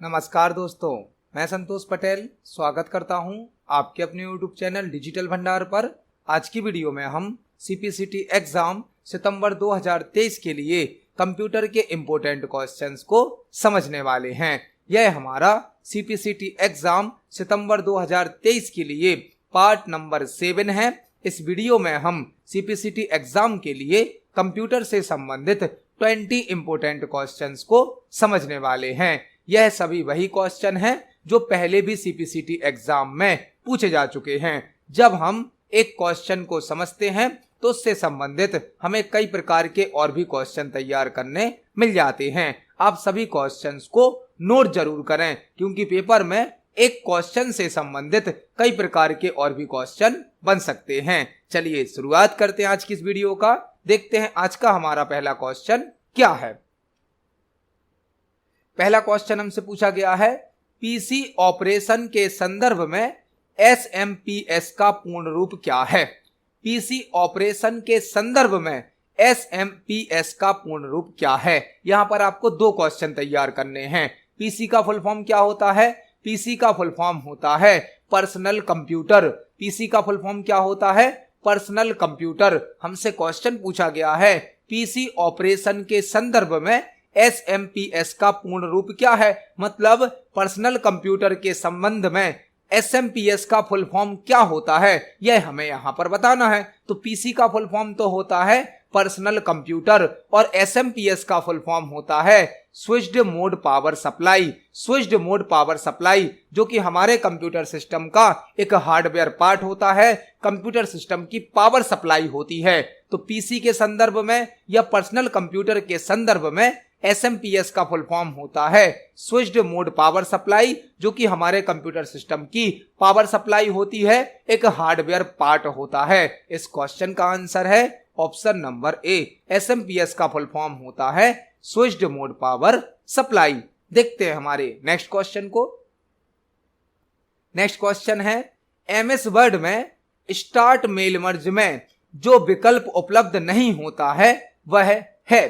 नमस्कार दोस्तों, मैं संतोष पटेल स्वागत करता हूं आपके अपने YouTube चैनल डिजिटल भंडार पर। आज की वीडियो में हम CPCT एग्जाम सितंबर 2023 के लिए कंप्यूटर के इम्पोर्टेंट क्वेश्चंस को समझने वाले हैं। यह हमारा CPCT एग्जाम सितंबर 2023 के लिए पार्ट नंबर 7 है। इस वीडियो में हम CPCT एग्जाम के लिए कंप्यूटर से संबंधित 20 इम्पोर्टेंट क्वेश्चंस को समझने वाले हैं। यह सभी वही क्वेश्चन हैं जो पहले भी CPCT एग्जाम में पूछे जा चुके हैं। जब हम एक क्वेश्चन को समझते हैं तो उससे संबंधित हमें कई प्रकार के और भी क्वेश्चन तैयार करने मिल जाते हैं। आप सभी क्वेश्चंस को नोट जरूर करें, क्योंकि पेपर में एक क्वेश्चन से संबंधित कई प्रकार के और भी क्वेश्चन बन सकते हैं। चलिए शुरुआत करते हैं आज की इस वीडियो का। देखते हैं आज का हमारा पहला क्वेश्चन क्या है। पहला क्वेश्चन हमसे पूछा गया है, पीसी ऑपरेशन के संदर्भ में SMPS का पूर्ण रूप क्या है। पीसी ऑपरेशन के संदर्भ में SMPS का पूर्ण रूप क्या है। यहां पर आपको दो क्वेश्चन तैयार करने हैं। पीसी का फुल फॉर्म क्या होता है? पीसी का फुल फॉर्म होता है पर्सनल कंप्यूटर। पीसी का फुल फॉर्म क्या होता है? Personal computer. हमसे क्वेश्चन पूछा गया है, पीसी ऑपरेशन के संदर्भ में SMPS का पूर्ण रूप क्या है, मतलब पर्सनल कंप्यूटर के संबंध में SMPS का फुल फॉर्म क्या होता है, यह हमें यहां पर बताना है। तो पीसी का फुल फॉर्म तो होता है पर्सनल कंप्यूटर और SMPS का फुल फॉर्म होता है switched mode power supply. Switched mode power supply जो कि हमारे कंप्यूटर सिस्टम का एक हार्डवेयर पार्ट होता है, कंप्यूटर सिस्टम की पावर सप्लाई होती है। तो पीसी के संदर्भ में या पर्सनल कंप्यूटर के संदर्भ में SMPS का फुल फॉर्म होता है स्विच्ड मोड पावर सप्लाई, जो कि हमारे कंप्यूटर सिस्टम की पावर सप्लाई होती है, एक हार्डवेयर पार्ट होता है। इस क्वेश्चन का आंसर है ऑप्शन नंबर ए। SMPS का फुल फॉर्म होता है स्विच्ड मोड पावर सप्लाई। देखते हैं हमारे नेक्स्ट क्वेश्चन को। नेक्स्ट क्वेश्चन है, MS वर्ड में स्टार्ट मेल मर्ज में जो विकल्प उपलब्ध नहीं होता है वह है।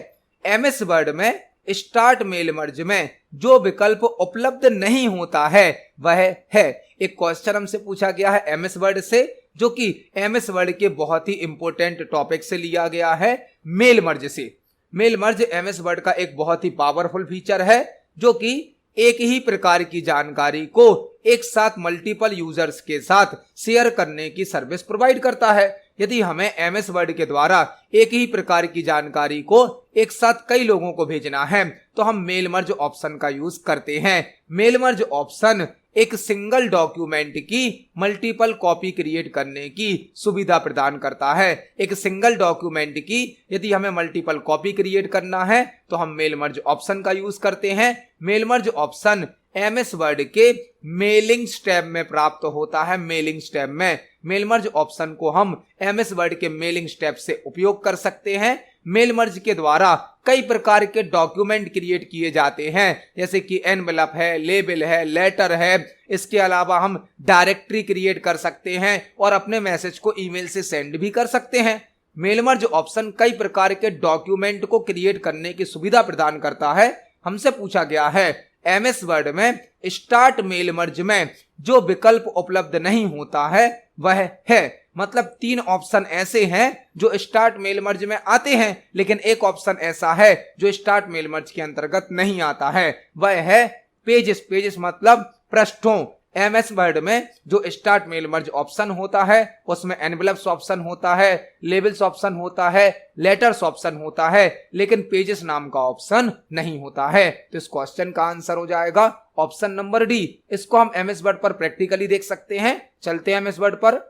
MS वर्ड में स्टार्ट मेल मर्ज में जो विकल्प उपलब्ध नहीं होता है वह है। एक क्वेश्चन हमसे पूछा गया है MS वर्ड से, जो कि MS वर्ड के बहुत ही इंपॉर्टेंट टॉपिक से लिया गया है, मेल मर्ज से। मेल मर्ज MS वर्ड का एक बहुत ही पावरफुल फीचर है, जो कि एक ही प्रकार की जानकारी को एक साथ मल्टीपल यूजर्स के साथ शेयर करने की सर्विस प्रोवाइड करता है। यदि हमें MS वर्ड के द्वारा एक ही प्रकार की जानकारी को एक साथ कई लोगों को भेजना है तो हम मेल मर्ज ऑप्शन का यूज करते हैं। मेल मर्ज ऑप्शन एक सिंगल डॉक्यूमेंट की मल्टीपल कॉपी क्रिएट करने की सुविधा प्रदान करता है। एक सिंगल डॉक्यूमेंट की यदि हमें मल्टीपल कॉपी क्रिएट करना है तो हम मेल मर्ज ऑप्शन का यूज करते हैं। Mail merge option MS Word के मेलिंग टैब में प्राप्त होता है। मेलिंग टैब में मेल मर्ज ऑप्शन को हम MS वर्ड के मेलिंग टैब से उपयोग कर सकते हैं। मेल मर्ज के द्वारा कई प्रकार के डॉक्यूमेंट क्रिएट किए जाते हैं, जैसे कि एनवेलप है, लेबल है, लेटर है। इसके अलावा हम डायरेक्टरी क्रिएट कर सकते हैं और अपने मैसेज को ईमेल से सेंड भी कर सकते हैं। मेल मर्ज ऑप्शन कई प्रकार के डॉक्यूमेंट को क्रिएट करने की सुविधा प्रदान करता है। हमसे पूछा गया है, MS वर्ड में स्टार्ट मेल मर्ज में जो विकल्प उपलब्ध नहीं होता है वह है, मतलब तीन ऑप्शन ऐसे हैं जो स्टार्ट मेल मर्ज में आते हैं, लेकिन एक ऑप्शन ऐसा है जो स्टार्ट मेल मर्ज के अंतर्गत नहीं आता है, वह है पेजेस। पेजेस मतलब पृष्ठों। MS वर्ड में जो स्टार्ट मेल मर्ज ऑप्शन होता है उसमें एनवेलप्स ऑप्शन होता है, लेबल्स ऑप्शन होता है, लेटर्स ऑप्शन होता है, लेकिन पेजेस नाम का ऑप्शन नहीं होता है। तो इस क्वेश्चन का आंसर हो जाएगा ऑप्शन नंबर डी। इसको हम MS वर्ड पर प्रैक्टिकली देख सकते हैं। चलते हैं MS वर्ड पर।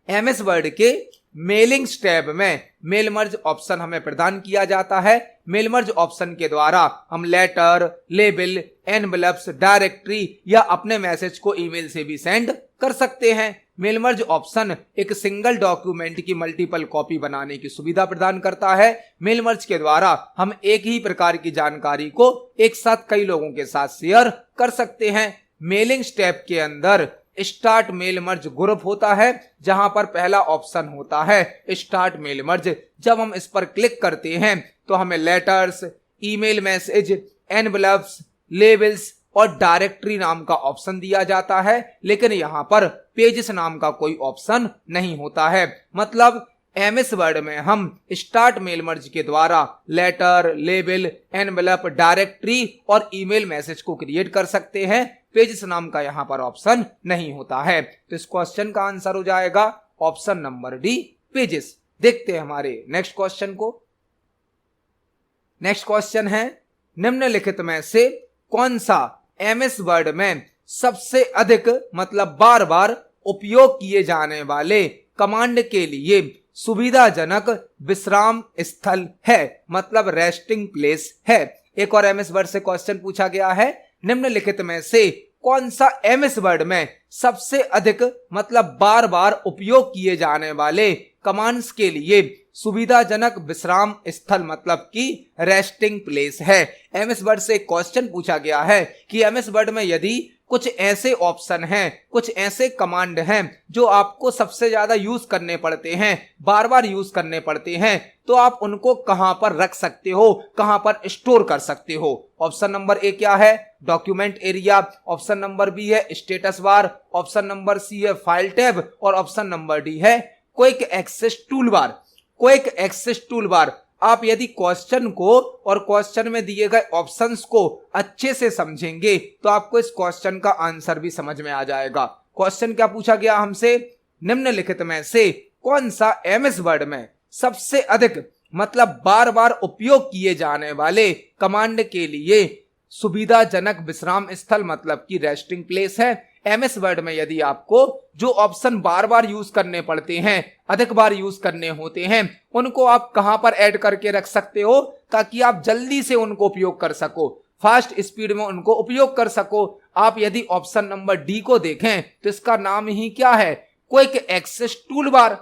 MS वर्ड के मेलिंग टैब में मेल मर्ज ऑप्शन हमें प्रदान किया जाता है। मेल मर्ज ऑप्शन के द्वारा हम लेटर, लेबल, एनवेलप्स, डायरेक्टरी या अपने मैसेज को ईमेल से भी सेंड कर सकते हैं। मेल मर्ज ऑप्शन एक सिंगल डॉक्यूमेंट की मल्टीपल कॉपी बनाने की सुविधा प्रदान करता है। मेल मर्ज के द्वारा हम एक ही प्रकार की जानकारी को एक साथ कई लोगों के साथ शेयर कर सकते हैं। मेलिंग टैब के अंदर स्टार्ट मेल मर्ज ग्रुप होता है, जहां पर पहला ऑप्शन होता है स्टार्ट मेल मर्ज। जब हम इस पर क्लिक करते हैं तो हमें letters, email message, envelopes, labels और डायरेक्टरी नाम का ऑप्शन दिया जाता है, लेकिन यहां पर पेजेस नाम का कोई ऑप्शन नहीं होता है। मतलब एमएस वर्ड में हम स्टार्ट मेल मर्ज के द्वारा लेटर, लेबल, एनवेलप, डायरेक्टरी और ईमेल मैसेज को क्रिएट कर सकते हैं। पेजेस नाम का यहां पर ऑप्शन नहीं होता है। तो इस क्वेश्चन का आंसर हो जाएगा ऑप्शन नंबर डी, पेजेस। देखते हैं हमारे नेक्स्ट क्वेश्चन को। नेक्स्ट क्वेश्चन है, निम्नलिखित में से कौन सा एमएस वर्ड में सबसे अधिक मतलब बार बार उपयोग किए जाने वाले कमांड के लिए सुविधाजनक विश्राम स्थल है, मतलब रेस्टिंग प्लेस है। एक और एमएस वर्ड से क्वेश्चन पूछा गया है, निम्नलिखित में से कौन सा एमएस वर्ड में सबसे अधिक मतलब बार बार उपयोग किए जाने वाले कमांड्स के लिए सुविधाजनक विश्राम स्थल मतलब कि रेस्टिंग प्लेस है। एमएस वर्ड से क्वेश्चन पूछा गया है कि एमएस वर्ड में यदि कुछ ऐसे ऑप्शन हैं, कुछ ऐसे कमांड हैं जो आपको सबसे ज्यादा यूज करने पड़ते हैं, बार बार यूज करने पड़ते हैं, तो आप उनको कहां पर रख सकते हो, कहां पर स्टोर कर सकते हो। ऑप्शन नंबर ए क्या है, document area. Option number B है status bar. Option number C है फाइल टैब और ऑप्शन नंबर डी है quick access tool bar. Quick access tool bar, आप यदि क्वेश्चन को और क्वेश्चन में दिए गए ऑप्शंस को अच्छे से समझेंगे तो आपको इस क्वेश्चन का आंसर भी समझ में आ जाएगा। क्वेश्चन क्या पूछा गया हमसे, निम्नलिखित में से कौन सा एमएस वर्ड में सबसे अधिक मतलब बार बार उपयोग किए जाने वाले कमांड के लिए सुविधाजनक विश्राम स्थल मतलब कि रेस्टिंग प्लेस है। एमएस वर्ड में यदि आपको जो ऑप्शन बार बार यूज करने पड़ते हैं, अधिक बार यूज करने होते हैं, उनको आप कहां पर ऐड करके रख सकते हो ताकि आप जल्दी से उनको उपयोग कर सको, फास्ट स्पीड में उनको उपयोग कर सको। आप यदि ऑप्शन नंबर डी को देखें तो इसका नाम ही क्या है, quick access tool bar.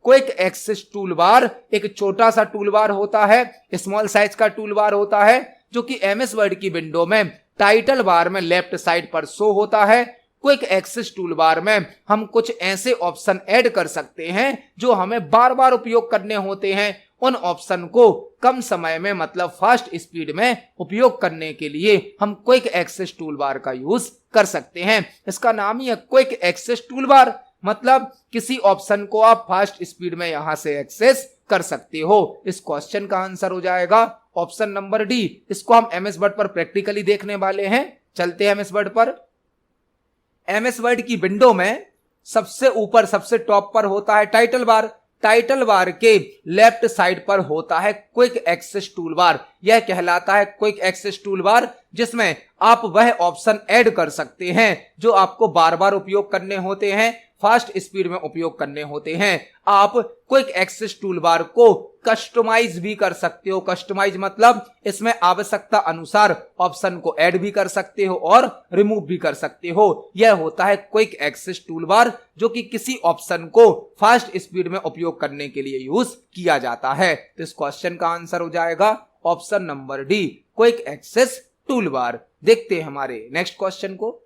Quick access tool bar एक छोटा सा टूल बार होता है, स्मॉल साइज का टूल बार होता है, जो कि एमएस वर्ड की विंडो में टाइटल बार में लेफ्ट साइड पर शो होता है। क्विक एक्सेस टूल बार में हम कुछ ऐसे ऑप्शन ऐड कर सकते हैं जो हमें बार बार उपयोग करने होते हैं। उन ऑप्शन को कम समय में मतलब फास्ट स्पीड में उपयोग करने के लिए हम क्विक एक्सेस टूल बार का यूज कर सकते हैं। इसका नाम ही है क्विक एक्सेस टूल बार, मतलब किसी ऑप्शन को आप फास्ट स्पीड में यहां से एक्सेस कर सकते हो। इस क्वेश्चन का आंसर हो जाएगा ऑप्शन नंबर डी। इसको हम एमएस वर्ड पर प्रैक्टिकली देखने वाले हैं। चलते हैं एमएस वर्ड पर। एमएस वर्ड की विंडो में सबसे ऊपर सबसे टॉप पर होता है टाइटल बार। टाइटल बार के लेफ्ट साइड पर होता है क्विक एक्सेस टूल बार। यह कहलाता है क्विक एक्सेस टूल बार, जिसमें आप वह ऑप्शन ऐड कर सकते हैं जो आपको बार बार उपयोग करने होते हैं, फास्ट स्पीड में उपयोग करने होते हैं। आप क्विक एक्सेस टूल बार को कस्टमाइज भी कर सकते हो। कस्टमाइज मतलब इसमें आवश्यकता अनुसार ऑप्शन को ऐड भी कर सकते हो और रिमूव भी कर सकते हो। यह होता है क्विक एक्सेस टूल बार, जो कि किसी ऑप्शन को फास्ट स्पीड में उपयोग करने के लिए यूज किया जाता है। तो इस क्वेश्चन का आंसर हो जाएगा option number D, quick access tool bar. देखते हैं हमारे नेक्स्ट क्वेश्चन को।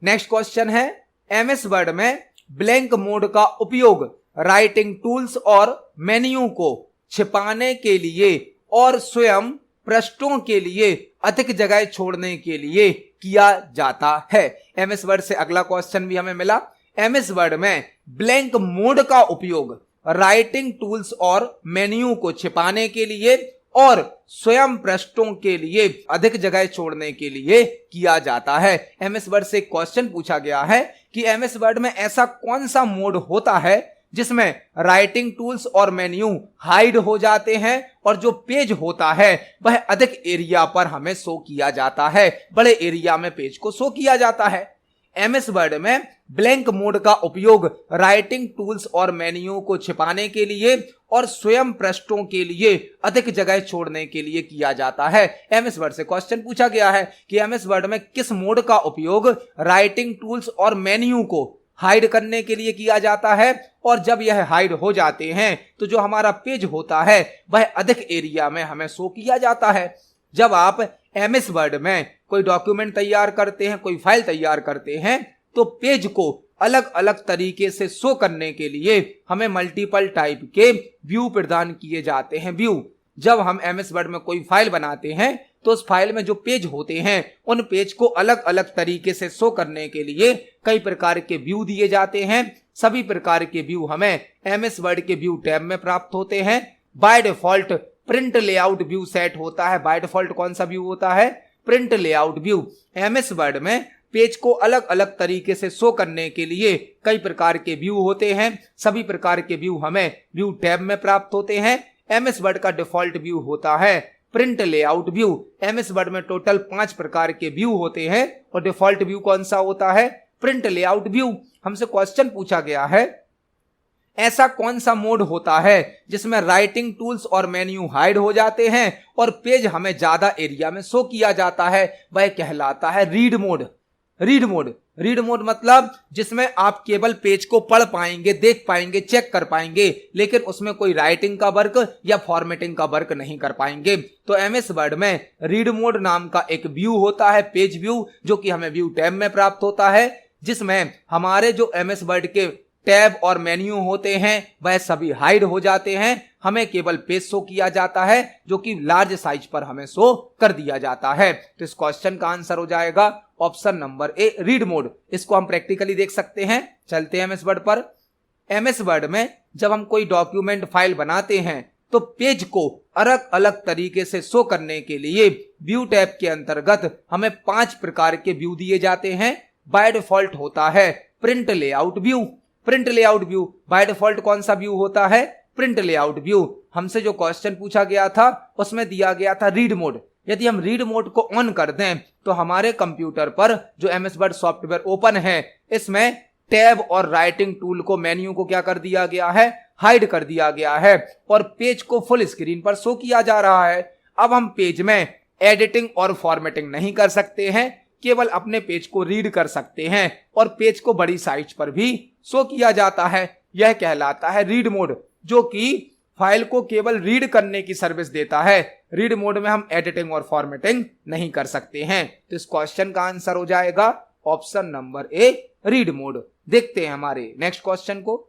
नेक्स्ट क्वेश्चन है, एमएस वर्ड में ब्लैंक मोड का उपयोग राइटिंग टूल्स और मेन्यू को छिपाने के लिए और स्वयं पृष्ठों के लिए अधिक जगह छोड़ने के लिए किया जाता है। एमएस वर्ड से अगला क्वेश्चन भी हमें मिला। एमएस वर्ड में ब्लैंक मोड का उपयोग राइटिंग टूल्स और मेन्यू को छिपाने के लिए और स्वयं पृष्ठों के लिए अधिक जगह छोड़ने के लिए किया जाता है। एमएस वर्ड से क्वेश्चन पूछा गया है कि एमएस वर्ड में ऐसा कौन सा मोड होता है जिसमें राइटिंग टूल्स और मेन्यू हाइड हो जाते हैं और जो पेज होता है वह अधिक एरिया पर हमें शो किया जाता है, बड़े एरिया में पेज को शो किया जाता है। एमएस वर्ड में ब्लैंक मोड का उपयोग राइटिंग टूल्स और मेन्यू को छिपाने के लिए और स्वयं पृष्ठों के लिए अधिक जगह छोड़ने के लिए किया जाता है। एमएस वर्ड से क्वेश्चन पूछा गया है कि एमएस वर्ड में किस मोड का उपयोग राइटिंग टूल्स और मेन्यू को हाइड करने के लिए किया जाता है, और जब यह हाइड हो जाते हैं तो जो हमारा पेज होता है वह अधिक एरिया में हमें शो किया जाता है। जब आप एमएस वर्ड में कोई डॉक्यूमेंट तैयार करते हैं, कोई फाइल तैयार करते हैं, तो पेज को अलग अलग तरीके से शो करने के लिए हमें मल्टीपल टाइप के व्यू प्रदान किए जाते हैं। व्यू जब हम एमएस वर्ड में कोई फाइल बनाते हैं तो उस फाइल में जो पेज होते हैं उन पेज को अलग अलग तरीके से शो करने के लिए कई प्रकार के व्यू दिए जाते हैं। सभी प्रकार के व्यू हमें एमएस वर्ड के व्यू टैब में प्राप्त होते हैं। By default print layout view set होता है। बाय डिफॉल्ट कौन सा व्यू होता है? Print layout view. MS Word में पेज को अलग अलग तरीके से शो करने के लिए कई प्रकार के व्यू होते हैं। सभी प्रकार के व्यू हमें व्यू टैब में प्राप्त होते हैं। एमएस वर्ड का डिफॉल्ट व्यू होता है print layout view. MS Word में टोटल 5 प्रकार के व्यू होते हैं और डिफॉल्ट व्यू कौन सा होता है? Print layout view. हमसे क्वेश्चन पूछा गया है, ऐसा कौन सा मोड होता है जिसमें राइटिंग टूल्स और मेन्यू हाइड हो जाते हैं और पेज हमें ज्यादा एरिया में शो किया जाता है? वह कहलाता है read mode. Read mode. Read mode मतलब जिसमें आप केवल पेज को पढ़ पाएंगे, देख पाएंगे, चेक कर पाएंगे, लेकिन उसमें कोई राइटिंग का वर्क या फॉर्मेटिंग का वर्क नहीं कर पाएंगे। तो एमएस वर्ड में रीड मोड नाम का एक व्यू होता है, पेज व्यू, जो कि हमें व्यू टैब में प्राप्त होता है, जिसमें हमारे जो एमएस वर्ड के टैब और मेन्यू होते हैं वह सभी हाइड हो जाते हैं। हमें केवल पेज शो किया जाता है जो कि लार्ज साइज पर हमें शो कर दिया जाता है। तो इस क्वेश्चन का आंसर हो जाएगा ऑप्शन नंबर ए, रीड मोड। इसको हम प्रैक्टिकली देख सकते हैं। चलते हैं एमएस वर्ड पर। एमएस वर्ड में जब हम कोई डॉक्यूमेंट फाइल बनाते हैं तो पेज को अलग अलग तरीके से शो करने के लिए व्यू टैब के अंतर्गत हमें 5 प्रकार के व्यू दिए जाते हैं। बाय डिफॉल्ट होता है print layout view. Print layout view by default कौन सा व्यू होता है? Print layout view. हमसे जो क्वेश्चन पूछा गया था उसमें दिया गया था रीड मोड। यदि हम रीड मोड को ऑन कर दें तो हमारे कंप्यूटर पर जो एमएस वर्ड सॉफ्टवेयर ओपन है इसमें टैब और राइटिंग टूल को, मेन्यू को क्या कर दिया गया है? हाइड कर दिया गया है और पेज को फुल स्क्रीन पर शो किया जा रहा है। अब हम पेज में एडिटिंग और फॉर्मेटिंग नहीं कर सकते हैं, केवल अपने पेज को रीड कर सकते हैं और पेज को बड़ी साइज पर भी शो किया जाता है। यह कहलाता है रीड मोड, जो कि फाइल को केवल रीड करने की सर्विस देता है। रीड मोड में हम एडिटिंग और फॉर्मेटिंग नहीं कर सकते हैं। तो इस क्वेश्चन का आंसर हो जाएगा ऑप्शन नंबर ए, रीड मोड। देखते हैं हमारे नेक्स्ट क्वेश्चन को।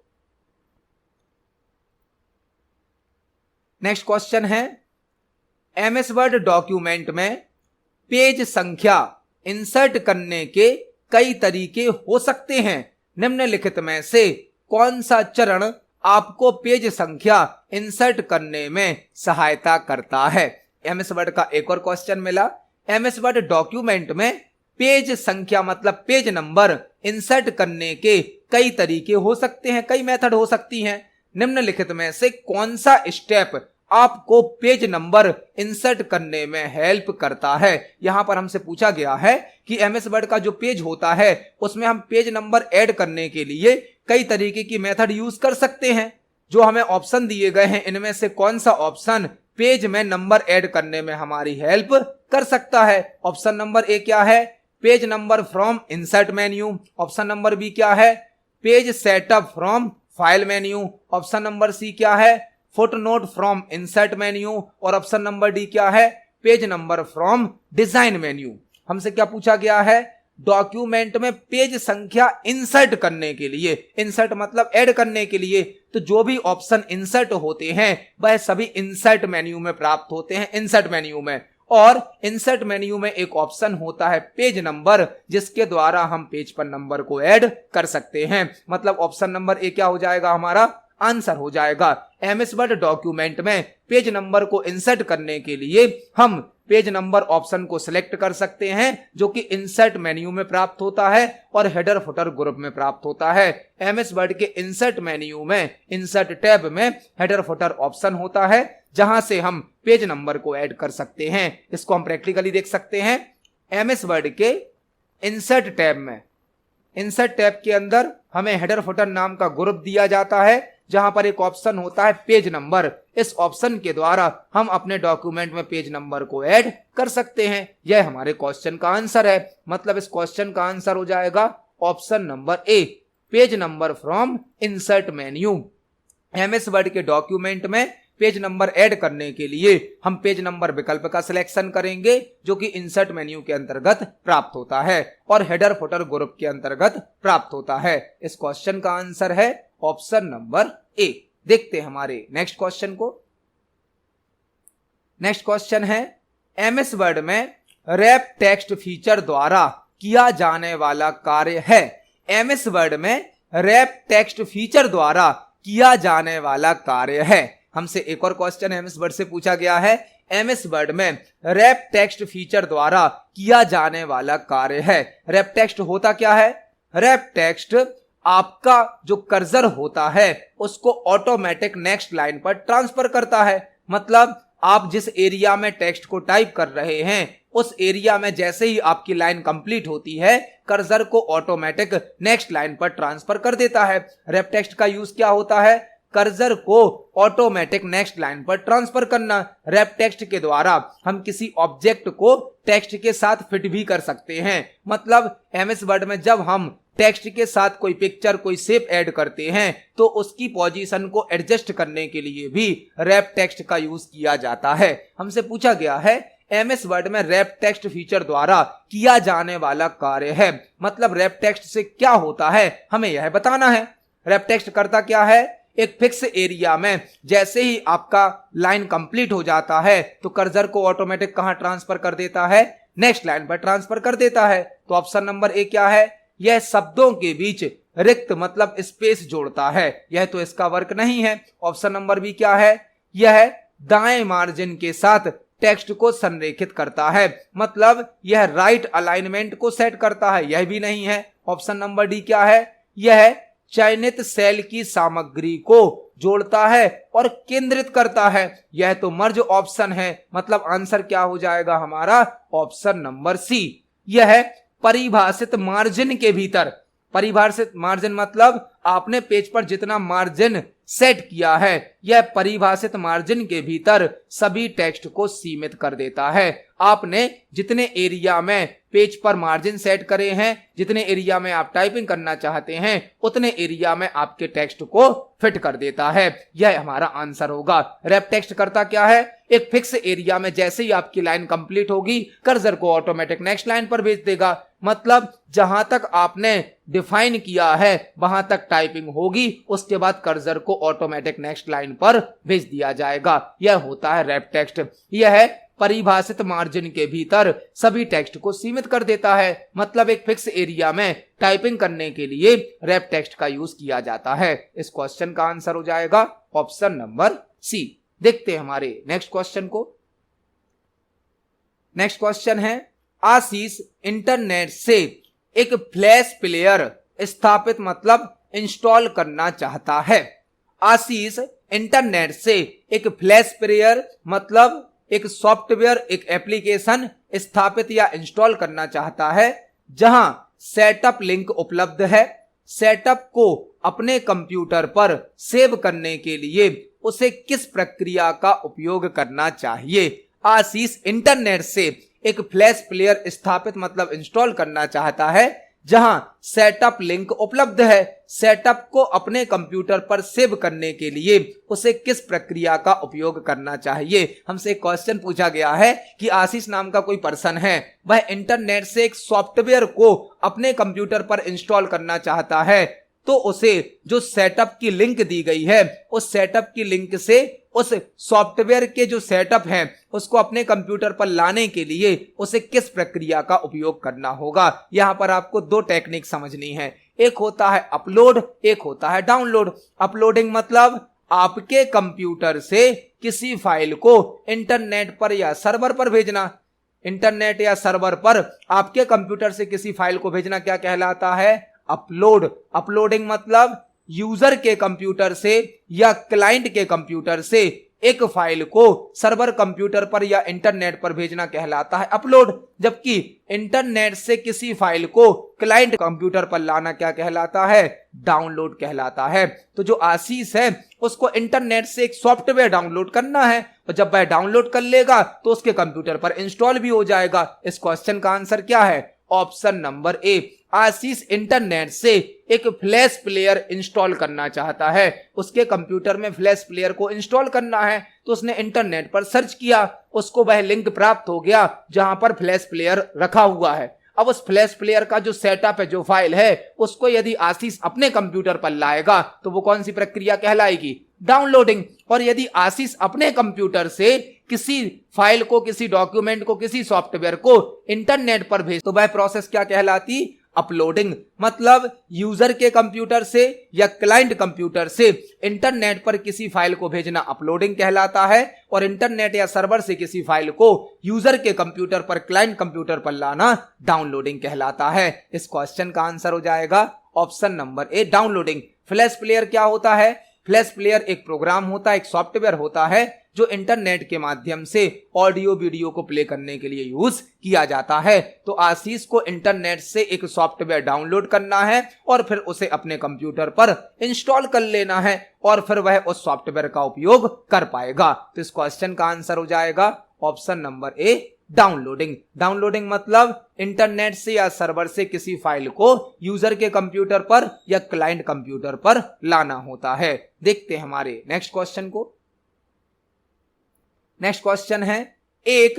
नेक्स्ट क्वेश्चन है, एमएस वर्ड डॉक्यूमेंट में पेज संख्या इंसर्ट करने के कई तरीके हो सकते हैं। निम्नलिखित में से कौन सा चरण आपको पेज संख्या इंसर्ट करने में सहायता करता है? एमएस वर्ड का एक और क्वेश्चन मिला। एमएस वर्ड डॉक्यूमेंट में पेज संख्या मतलब पेज नंबर इंसर्ट करने के कई तरीके हो सकते हैं, कई मेथड हो सकती हैं। निम्नलिखित में से कौन सा स्टेप आपको पेज नंबर इंसर्ट करने में हेल्प करता है? यहां पर हमसे पूछा गया है कि एमएस वर्ड का जो पेज होता है उसमें हम पेज नंबर ऐड करने के लिए कई तरीके की मेथड यूज कर सकते हैं। जो हमें ऑप्शन दिए गए हैं इनमें से कौन सा ऑप्शन पेज में नंबर ऐड करने में हमारी हेल्प कर सकता है? ऑप्शन नंबर ए क्या है? Page number from insert menu. Option number B क्या है? Page setup from file menu. Option number C क्या है? Footnote from insert menu. और ऑप्शन नंबर डी क्या है? Page number from design menu. हमसे क्या पूछा गया है? डॉक्यूमेंट में पेज संख्या इंसर्ट करने के लिए, इंसर्ट मतलब ऐड करने के लिए, तो जो भी ऑप्शन इंसर्ट होते हैं वह सभी इंसर्ट मेन्यू में प्राप्त होते हैं, इंसर्ट मेन्यू में। और इंसर्ट मेन्यू में एक ऑप्शन होता है पेज नंबर, जिसके द्वारा हम पेज पर नंबर को ऐड कर सकते हैं। मतलब ऑप्शन नंबर ए क्या हो जाएगा? हमारा आंसर हो जाएगा। एमएस वर्ड डॉक्यूमेंट में पेज नंबर को इंसर्ट करने के लिए हम पेज नंबर ऑप्शन को सिलेक्ट कर सकते हैं, जो कि इंसर्ट मेन्यू में प्राप्त होता है और हेडर फुटर ग्रुप में प्राप्त होता है। एमएस वर्ड के इंसर्ट मेन्यू में इंसर्ट टैब में हेडर फुटर ऑप्शन होता है, जहां से हम पेज नंबर को ऐड कर सकते हैं। इसको हम प्रैक्टिकली देख सकते हैं। एमएस वर्ड के इंसर्ट टैब में, इंसर्ट टैब के अंदर हमें हेडर फुटर नाम का ग्रुप दिया जाता है, जहां पर एक ऑप्शन होता है पेज नंबर। इस ऑप्शन के द्वारा हम अपने डॉक्यूमेंट में पेज नंबर को ऐड कर सकते हैं। यह हमारे क्वेश्चन का आंसर है। मतलब इस क्वेश्चन का आंसर हो जाएगा option number A, page number from insert menu. MS word के डॉक्यूमेंट में पेज नंबर ऐड करने के लिए हम पेज नंबर विकल्प का सिलेक्शन करेंगे, जो कि इंसर्ट मेन्यू के अंतर्गत प्राप्त होता है और हेडर फुटर ग्रुप के अंतर्गत प्राप्त होता है। इस क्वेश्चन का आंसर है ऑप्शन नंबर ए। देखते हैं हमारे नेक्स्ट क्वेश्चन को। नेक्स्ट क्वेश्चन है एमएस वर्ड में रैप टेक्स्ट फीचर द्वारा किया जाने वाला कार्य है। एमएस वर्ड में रैप टेक्स्ट फीचर द्वारा किया जाने वाला कार्य है। हमसे एक और क्वेश्चन एमएस वर्ड से पूछा गया है, एमएस वर्ड में रैप टेक्स्ट फीचर द्वारा किया जाने वाला कार्य है। रैप टेक्स्ट होता क्या है? रैप टेक्स्ट आपका जो कर्सर होता है उसको ऑटोमेटिक नेक्स्ट लाइन पर ट्रांसफर करता है। मतलब आप जिस एरिया में टेक्स्ट को टाइप कर रहे हैं उस एरिया में जैसे ही आपकी लाइन कंप्लीट होती है कर्सर को ऑटोमेटिक नेक्स्ट लाइन पर ट्रांसफर कर देता है। रैप टेक्स्ट का यूज क्या होता है? कर्सर को ऑटोमेटिक नेक्स्ट लाइन पर ट्रांसफर करना। रैप टेक्स्ट के द्वारा हम किसी ऑब्जेक्ट को टेक्स्ट के साथ फिट भी कर सकते हैं। मतलब एमएस वर्ड में जब हम टेक्स्ट के साथ कोई पिक्चर कोई शेप ऐड करते हैं तो उसकी पोजीशन को एडजस्ट करने के लिए भी रैप टेक्स्ट का यूज किया जाता है। हमसे पूछा गया है एमएस वर्ड में रैप टेक्स्ट फीचर द्वारा किया जाने वाला कार्य है। मतलब रैप टेक्स्ट से क्या होता है हमें यह बताना है। रैप टेक्स्ट करता क्या है? एक फिक्स एरिया में जैसे ही आपका लाइन कंप्लीट हो जाता है तो कर्सर को ऑटोमेटिक कहां ट्रांसफर कर देता है? नेक्स्ट लाइन पर ट्रांसफर कर देता है। तो ऑप्शन नंबर ए क्या है? यह शब्दों के बीच रिक्त मतलब स्पेस जोड़ता है। यह तो इसका वर्क नहीं है। ऑप्शन नंबर बी क्या है? यह दाएं मार्जिन के साथ टेक्स्ट को संरेखित करता है। मतलब यह राइट अलाइनमेंट को सेट करता है। यह भी नहीं है। ऑप्शन नंबर डी क्या है? यह चयनित सेल की सामग्री को जोड़ता है और केंद्रित करता है। यह तो मर्ज ऑप्शन है। मतलब आंसर क्या हो जाएगा हमारा? Option number C. यह परिभाषित मार्जिन के भीतर, परिभाषित मार्जिन मतलब आपने पेज पर जितना मार्जिन सेट किया है यह परिभाषित मार्जिन के भीतर सभी टेक्स्ट को सीमित कर देता है। आपने जितने एरिया में पेज पर मार्जिन सेट करे हैं, जितने एरिया में आप टाइपिंग करना चाहते हैं उतने एरिया में आपके टेक्स्ट को फिट कर देता है। यह हमारा आंसर होगा। रैप टेक्स्ट करता क्या है? एक फिक्स एरिया में जैसे ही आपकी लाइन कंप्लीट होगी कर्सर को ऑटोमेटिक नेक्स्ट लाइन पर भेज देगा। मतलब जहां तक आपने डिफाइन किया है वहां तक टाइपिंग होगी, उसके बाद कर्सर को ऑटोमेटिक नेक्स्ट लाइन पर भेज दिया जाएगा। यह होता है रैप टेक्स्ट। यह परिभाषित मार्जिन के भीतर सभी टेक्स्ट को सीमित कर देता है। मतलब एक फिक्स एरिया में टाइपिंग करने के लिए रैप टेक्स्ट का यूज किया जाता है। इस क्वेश्चन का आंसर हो जाएगा ऑप्शन नंबर सी। देखते हैं हमारे नेक्स्ट क्वेश्चन को। नेक्स्ट क्वेश्चन है आशीष इंटरनेट से एक फ्लैश प्लेयर स्थापित मतलब इंस्टॉल करना चाहता है। आशीष इंटरनेट से एक फ्लैश प्लेयर मतलब एक सॉफ्टवेयर एक एप्लीकेशन स्थापित या इंस्टॉल करना चाहता है जहां सेटअप लिंक उपलब्ध है। सेटअप को अपने कंप्यूटर पर सेव करने के लिए उसे किस प्रक्रिया का उपयोग करना चाहिए? आशीष इंटरनेट से एक फ्लैश प्लेयर स्थापित मतलब इंस्टॉल करना चाहता है जहां सेटअप लिंक उपलब्ध है। सेटअप को अपने कंप्यूटर पर सेव करने के लिए उसे किस प्रक्रिया का उपयोग करना चाहिए? हमसे क्वेश्चन पूछा गया है कि आशीष नाम का कोई पर्सन है, वह इंटरनेट से एक सॉफ्टवेयर को अपने कंप्यूटर पर इंस्टॉल करना चाहता है तो उसे जो सेटअप की लिंक दी गई है उस सेटअप की लिंक से उस सॉफ्टवेयर के जो सेटअप हैं उसको अपने कंप्यूटर पर लाने के लिए उसे किस प्रक्रिया का उपयोग करना होगा। यहां पर आपको दो टेक्निक समझनी है। एक होता है अपलोड, एक होता है डाउनलोड। अपलोडिंग मतलब आपके कंप्यूटर से किसी फाइल को इंटरनेट पर या सर्वर पर भेजना। इंटरनेट या सर्वर पर आपके कंप्यूटर से किसी फाइल को भेजना क्या कहलाता है? अपलोड। अपलोडिंग मतलब यूजर के कंप्यूटर से या क्लाइंट के कंप्यूटर से एक फाइल को सर्वर कंप्यूटर पर या इंटरनेट पर भेजना कहलाता है अपलोड। जबकि इंटरनेट से किसी फाइल को क्लाइंट कंप्यूटर पर लाना क्या कहलाता है? डाउनलोड कहलाता है। तो जो आशीष है उसको इंटरनेट से एक सॉफ्टवेयर डाउनलोड करना है और जब वह डाउनलोड कर लेगा तो उसके कंप्यूटर पर इंस्टॉल भी हो जाएगा। इस क्वेश्चन का आंसर क्या है? ऑप्शन नंबर ए। आशीष इंटरनेट से एक फ्लैश प्लेयर इंस्टॉल करना चाहता है। उसके कंप्यूटर में फ्लैश प्लेयर को इंस्टॉल करना है तो उसने इंटरनेट पर सर्च किया, उसको वह लिंक प्राप्त हो गया जहां पर फ्लैश प्लेयर रखा हुआ है। अब उस फ्लैश प्लेयर का जो सेटअप है, जो फाइल है, उसको यदि आशीष अपने कंप्यूटर पर लाएगा तो वो कौन सी प्रक्रिया कहलाएगी? डाउनलोडिंग। और यदि आशीष अपने कंप्यूटर से किसी फाइल को, किसी डॉक्यूमेंट को, किसी सॉफ्टवेयर को इंटरनेट पर भेज, तो वह प्रोसेस क्या कहलाती? अपलोडिंग। मतलब यूजर के कंप्यूटर से या क्लाइंट कंप्यूटर से इंटरनेट पर किसी फाइल को भेजना अपलोडिंग कहलाता है, और इंटरनेट या सर्वर से किसी फाइल को यूजर के कंप्यूटर पर, क्लाइंट कंप्यूटर पर लाना डाउनलोडिंग कहलाता है। इस क्वेश्चन का आंसर हो जाएगा ऑप्शन नंबर ए, डाउनलोडिंग। फ्लैश प्लेयर क्या होता है? फ्लैश प्लेयर एक प्रोग्राम होता है, एक सॉफ्टवेयर होता है जो इंटरनेट के माध्यम से ऑडियो वीडियो को प्ले करने के लिए यूज किया जाता है। तो आशीष को इंटरनेट से एक सॉफ्टवेयर डाउनलोड करना है और फिर उसे अपने कंप्यूटर पर इंस्टॉल कर लेना है, और फिर वह उस सॉफ्टवेयर का उपयोग कर पाएगा। तो इस क्वेश्चन का आंसर हो जाएगा ऑप्शन नंबर ए, डाउनलोडिंग। डाउनलोडिंग मतलब इंटरनेट से या सर्वर से किसी फाइल को यूजर के कंप्यूटर पर या क्लाइंट कंप्यूटर पर लाना होता है। देखते हैं हमारे नेक्स्ट क्वेश्चन को। नेक्स्ट क्वेश्चन है, एक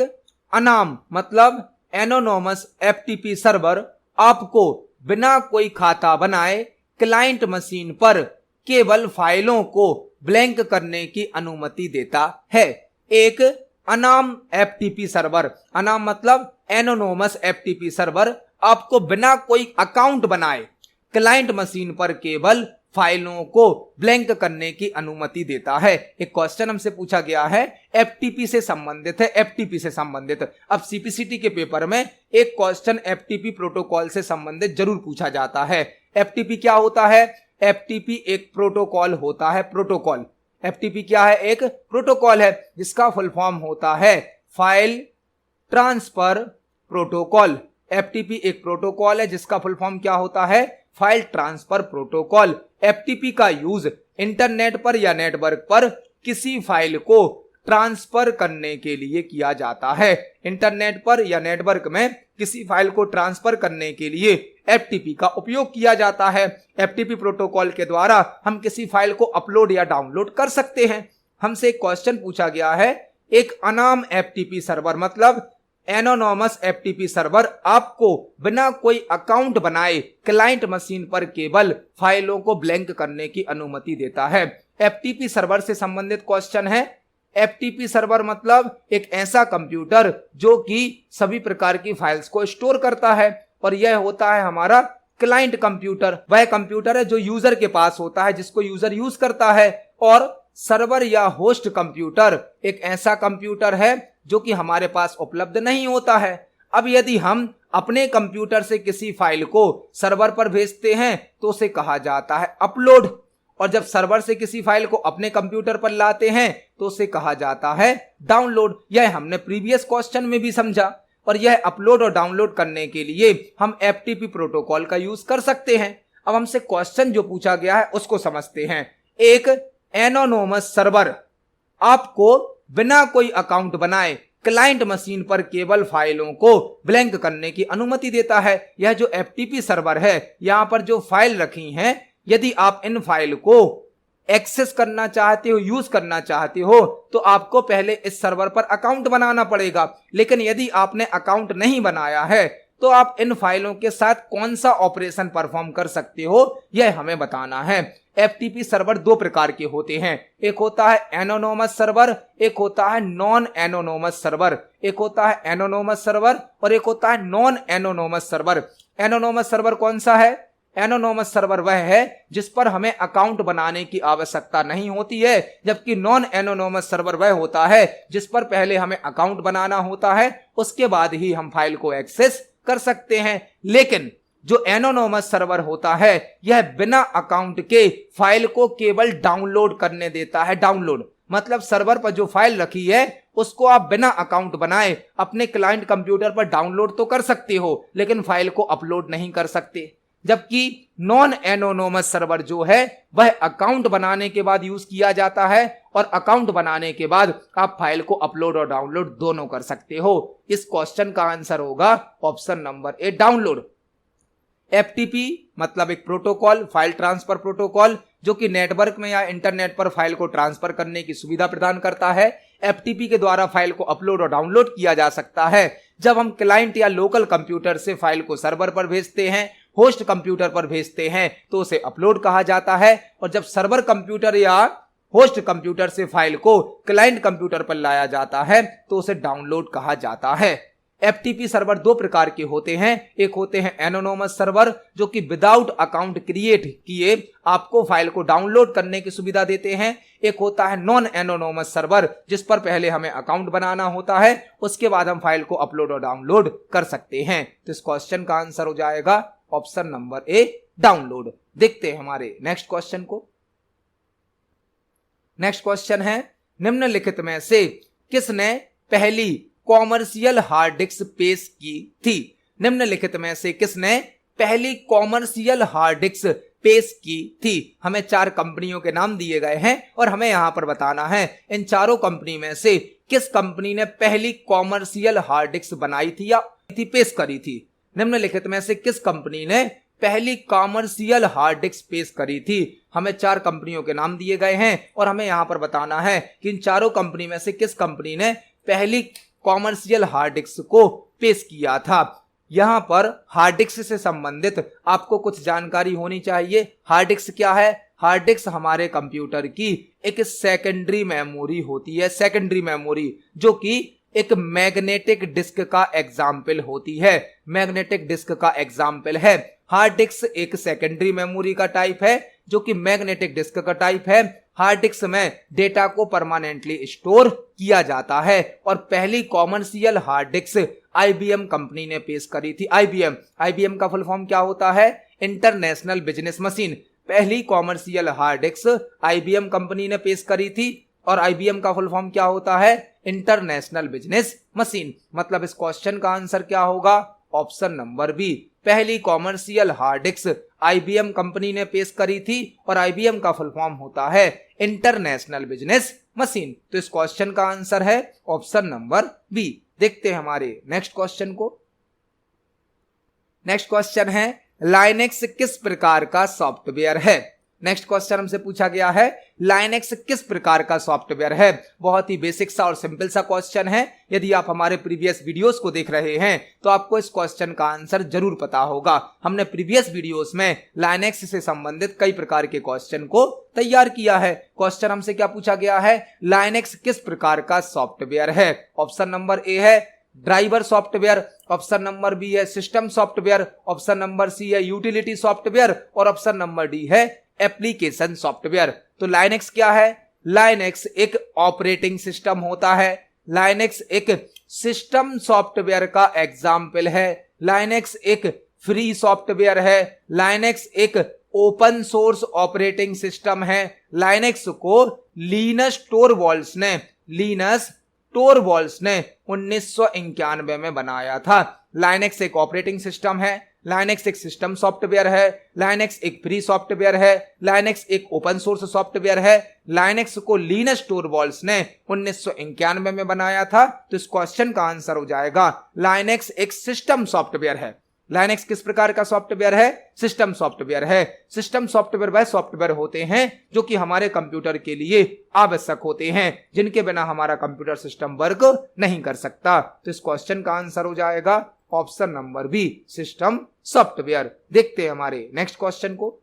अनाम मतलब एनोनोमस एफटीपी सर्वर आपको बिना कोई खाता बनाए क्लाइंट मशीन पर केवल फाइलों को ब्लैंक करने की अनुमति देता है। एक अनाम एफटीपी सर्वर, अनाम मतलब एनोनोमस एफटीपी सर्वर आपको बिना कोई अकाउंट बनाए क्लाइंट मशीन पर केवल फाइलों को ब्लैंक करने की अनुमति देता है। एक क्वेश्चन हमसे पूछा गया है, एफटीपी से संबंधित है, एफटीपी से संबंधित। अब सीपीसीटी के पेपर में एक क्वेश्चन एफटीपी प्रोटोकॉल से संबंधित जरूर पूछा जाता है। एफटीपी क्या होता है? एफटीपी एक प्रोटोकॉल होता है, प्रोटोकॉल। एफटीपी क्या है? एक प्रोटोकॉल है जिसका फुल फॉर्म होता है फाइल ट्रांसफर प्रोटोकॉल। एफटीपी एक प्रोटोकॉल है जिसका फुल फॉर्म क्या होता है? File transfer protocol. एफटीपी का यूज इंटरनेट पर या नेटवर्क पर किसी फाइल को ट्रांसफर करने के लिए किया जाता है। इंटरनेट पर या नेटवर्क में किसी फाइल को ट्रांसफर करने के लिए एफटीपी का उपयोग किया जाता है। एफटीपी प्रोटोकॉल के द्वारा हम किसी फाइल को अपलोड या डाउनलोड कर सकते हैं। हमसे एक क्वेश्चन पूछा गया है, एक अनाम एफटीपी सर्वर मतलब एनोनोमस एफटीपी सर्वर आपको बिना कोई अकाउंट बनाए क्लाइंट मशीन पर केवल फाइलों को ब्लैंक करने की अनुमति देता है। एफटीपी सर्वर से संबंधित क्वेश्चन है। एफटीपी सर्वर मतलब एक ऐसा कंप्यूटर जो कि सभी प्रकार की फाइल्स को स्टोर करता है, और यह होता है हमारा क्लाइंट कंप्यूटर। वह कंप्यूटर है जो यूजर के पास होता है, जिसको यूजर यूज करता है। और सर्वर या होस्ट कंप्यूटर एक ऐसा कंप्यूटर है जो कि हमारे पास उपलब्ध नहीं होता है। अब यदि हम अपने कंप्यूटर से किसी फाइल को सर्वर पर भेजते हैं तो उसे कहा जाता है अपलोड, और जब सर्वर से किसी फाइल को अपने कंप्यूटर पर लाते हैं तो उसे कहा जाता है डाउनलोड। यह हमने प्रीवियस क्वेश्चन में भी समझा, और यह अपलोड और डाउनलोड करने के लिए हम एफटीपी प्रोटोकॉल का यूज कर सकते हैं। अब हमसे क्वेश्चन जो पूछा गया है उसको समझते हैं। एक एनोनोमस सर्वर आपको बिना कोई अकाउंट बनाए क्लाइंट मशीन पर केवल फाइलों को ब्लैंक करने की अनुमति देता है। यह जो एफटीपी सर्वर है, यहां पर जो फाइल रखी हैं, यदि आप इन फाइल को एक्सेस करना चाहते हो, यूज करना चाहते हो, तो आपको पहले इस सर्वर पर अकाउंट बनाना पड़ेगा। लेकिन यदि आपने अकाउंट नहीं बनाया है तो आप इन फाइलों के साथ कौन सा ऑपरेशन परफॉर्म कर सकते हो, यह हमें बताना है। एफटीपी सर्वर दो प्रकार के होते हैं, एक होता है एनोनोमस सर्वर, एक होता है नॉन एनोनोमस सर्वर। एक होता है एनोनोमस सर्वर और एक होता है नॉन एनोनोमस सर्वर। एनोनोमस सर्वर कौन सा है? एनोनोमस सर्वर वह है जिस पर हमें अकाउंट बनाने की आवश्यकता नहीं होती है, जबकि नॉन एनोनोमस सर्वर वह होता है जिस पर पहले हमें अकाउंट बनाना होता है, उसके बाद ही हम फाइल को एक्सेस कर सकते हैं। लेकिन जो एनोनोमस सर्वर होता है यह बिना अकाउंट के फाइल को केवल डाउनलोड करने देता है। डाउनलोड मतलब सर्वर पर जो फाइल रखी है उसको आप बिना अकाउंट बनाए अपने क्लाइंट कंप्यूटर पर डाउनलोड तो कर सकते हो, लेकिन फाइल को अपलोड नहीं कर सकते। जबकि नॉन एनोनोमस सर्वर जो है वह अकाउंट बनाने के बाद यूज किया जाता है, और अकाउंट बनाने के बाद आप फाइल को अपलोड और डाउनलोड दोनों कर सकते हो। इस क्वेश्चन का आंसर होगा ऑप्शन नंबर ए, डाउनलोड। एफटीपी मतलब एक प्रोटोकॉल, फाइल ट्रांसफर प्रोटोकॉल, जो कि नेटवर्क में या इंटरनेट पर फाइल को ट्रांसफर करने की सुविधा प्रदान करता है। एफटीपी के द्वारा फाइल को अपलोड और डाउनलोड किया जा सकता है। जब हम क्लाइंट या लोकल कंप्यूटर से फाइल को सर्वर पर भेजते हैं, होस्ट कंप्यूटर पर भेजते हैं, तो उसे अपलोड कहा जाता है। और जब सर्वर कंप्यूटर या होस्ट कंप्यूटर से फाइल को क्लाइंट कंप्यूटर पर लाया जाता है तो उसे डाउनलोड कहा जाता है। FTP सर्वर दो प्रकार के होते हैं, एक होते हैं एनोनिमस सर्वर जो कि विदाउट अकाउंट क्रिएट किए आपको फाइल को डाउनलोड करने की सुविधा देते हैं। एक होता है नॉन एनोनिमस सर्वर जिस पर पहले हमें अकाउंट बनाना होता है, उसके बाद हम फाइल को अपलोड और डाउनलोड कर सकते हैं। तो इस क्वेश्चन का आंसर हो जाएगा ऑप्शन नंबर ए, डाउनलोड। देखते हैं हमारे नेक्स्ट क्वेश्चन को। नेक्स्ट क्वेश्चन है, निम्नलिखित में से किसने पहली कॉमर्शियल हार्ड डिस्क पेश की थी? निम्नलिखित में से किसने पहली कॉमर्शियल हार्ड डिस्क पेश की थी? हमें 4 कंपनियों के नाम दिए गए हैं और हमें यहां पर बताना है इन चारों कंपनी में से किस कंपनी ने पहली कॉमर्शियल हार्ड डिस्क बनाई थी या पेश करी थी। निम्नलिखित में से किस कंपनी ने पहली कॉमर्शियल हार्ड डिस्क पेश करी थी? हमें 4 कंपनियों के नाम दिए गए हैं और हमें यहां पर बताना है कि इन चारों कंपनी में से किस कंपनी ने पहली कॉमर्शियल हार्ड डिस्क को पेश किया था। यहां पर हार्ड डिस्क से संबंधित आपको कुछ जानकारी होनी चाहिए। हार्ड डिस्क क्या है? हार्ड डिस्क हमारे कंप्यूटर की एक सेकेंडरी मेमोरी होती है, सेकेंडरी मेमोरी जो कि एक मैग्नेटिक डिस्क का एग्जाम्पल होती है, मैग्नेटिक डिस्क का एग्जाम्पल है। हार्ड डिस्क एक सेकेंडरी मेमोरी का टाइप है जो कि मैग्नेटिक डिस्क का टाइप है। हार्ड डिस्क में डेटा को परमानेंटली स्टोर किया जाता है और पहली commercial hard disk IBM company ने पेश करी थी। IBM का फुल फॉर्म क्या होता है? International business machine. पहली commercial hard disk IBM company ने पेश करी थी और IBM का फुल फॉर्म क्या होता है? International business machine. मतलब इस क्वेश्चन का आंसर क्या होगा? ऑप्शन नंबर बी, पहली commercial hard disk IBM company ने पेश करी थी और IBM का फुल फॉर्म होता है इंटरनेशनल बिजनेस मशीन। तो इस क्वेश्चन का आंसर है ऑप्शन नंबर बी। देखते हैं हमारे नेक्स्ट क्वेश्चन को। नेक्स्ट क्वेश्चन है, लाइनेक्स किस प्रकार का सॉफ्टवेयर है? नेक्स्ट क्वेश्चन हमसे पूछा गया है लाइनेक्स किस प्रकार का सॉफ्टवेयर है। बहुत ही बेसिक सा और सिंपल सा क्वेश्चन है। यदि आप हमारे प्रीवियस वीडियोस को देख रहे हैं तो आपको इस क्वेश्चन का आंसर जरूर पता होगा। हमने प्रीवियस वीडियोस में लाइनेक्स से संबंधित कई प्रकार के क्वेश्चन को तैयार किया है। क्वेश्चन हमसे क्या पूछा गया है? लाइनेक्स किस प्रकार का सॉफ्टवेयर है? ऑप्शन नंबर ए है driver software, option number B है system software, option number C है यूटिलिटी सॉफ्टवेयर और ऑप्शन नंबर डी है एप्लीकेशन सॉफ्टवेयर। तो लाइनेक्स क्या है? लाइनेक्स एक ऑपरेटिंग सिस्टम होता है। लाइनेक्स एक सिस्टम सॉफ्टवेयर का एग्जाम्पल है। लाइनेक्स एक फ्री सॉफ्टवेयर है। लाइनेक्स एक ओपन सोर्स ऑपरेटिंग सिस्टम है। लाइनेक्स को लिनस टोरवाल्ड्स ने 1991 में बनाया था। लाइनेक्स एक ऑपरेटिंग सिस्टम है, लाइनेक्स एक सिस्टम सॉफ्टवेयर है, लाइनेक्स एक फ्री सॉफ्टवेयर है, लाइनेक्स एक ओपन सोर्स सॉफ्टवेयर है। लाइनेक्स को लिनस टोरवाल्ड्स ने 1991 में बनाया था। तो इस क्वेश्चन का आंसर हो जाएगा लाइनेक्स एक सिस्टम सॉफ्टवेयर है। लाइनेक्स किस प्रकार का सॉफ्टवेयर है? सिस्टम सॉफ्टवेयर है। सिस्टम सॉफ्टवेयर वह सॉफ्टवेयर होते हैं जो कि हमारे कंप्यूटर के लिए आवश्यक होते हैं, जिनके बिना हमारा कंप्यूटर सिस्टम वर्क नहीं कर सकता। तो इस क्वेश्चन का आंसर हो जाएगा option number B, system software. देखते हैं हमारे नेक्स्ट क्वेश्चन को।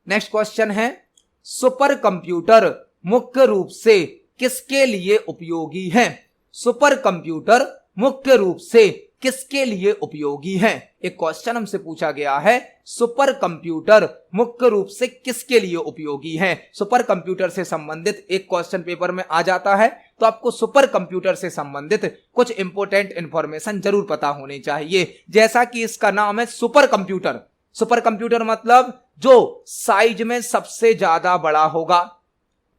नेक्स्ट क्वेश्चन है, सुपर कंप्यूटर मुख्य रूप से किसके लिए उपयोगी है? सुपर कंप्यूटर मुख्य रूप से किसके लिए उपयोगी है? एक क्वेश्चन हमसे पूछा गया है, सुपर कंप्यूटर मुख्य रूप से किसके लिए उपयोगी है? सुपर कंप्यूटर से संबंधित एक क्वेश्चन पेपर में आ जाता है तो आपको सुपर कंप्यूटर से संबंधित कुछ इंपॉर्टेंट इंफॉर्मेशन जरूर पता होनी चाहिए। जैसा कि इसका नाम है सुपर कंप्यूटर। सुपर कंप्यूटर मतलब जो साइज में सबसे ज्यादा बड़ा होगा,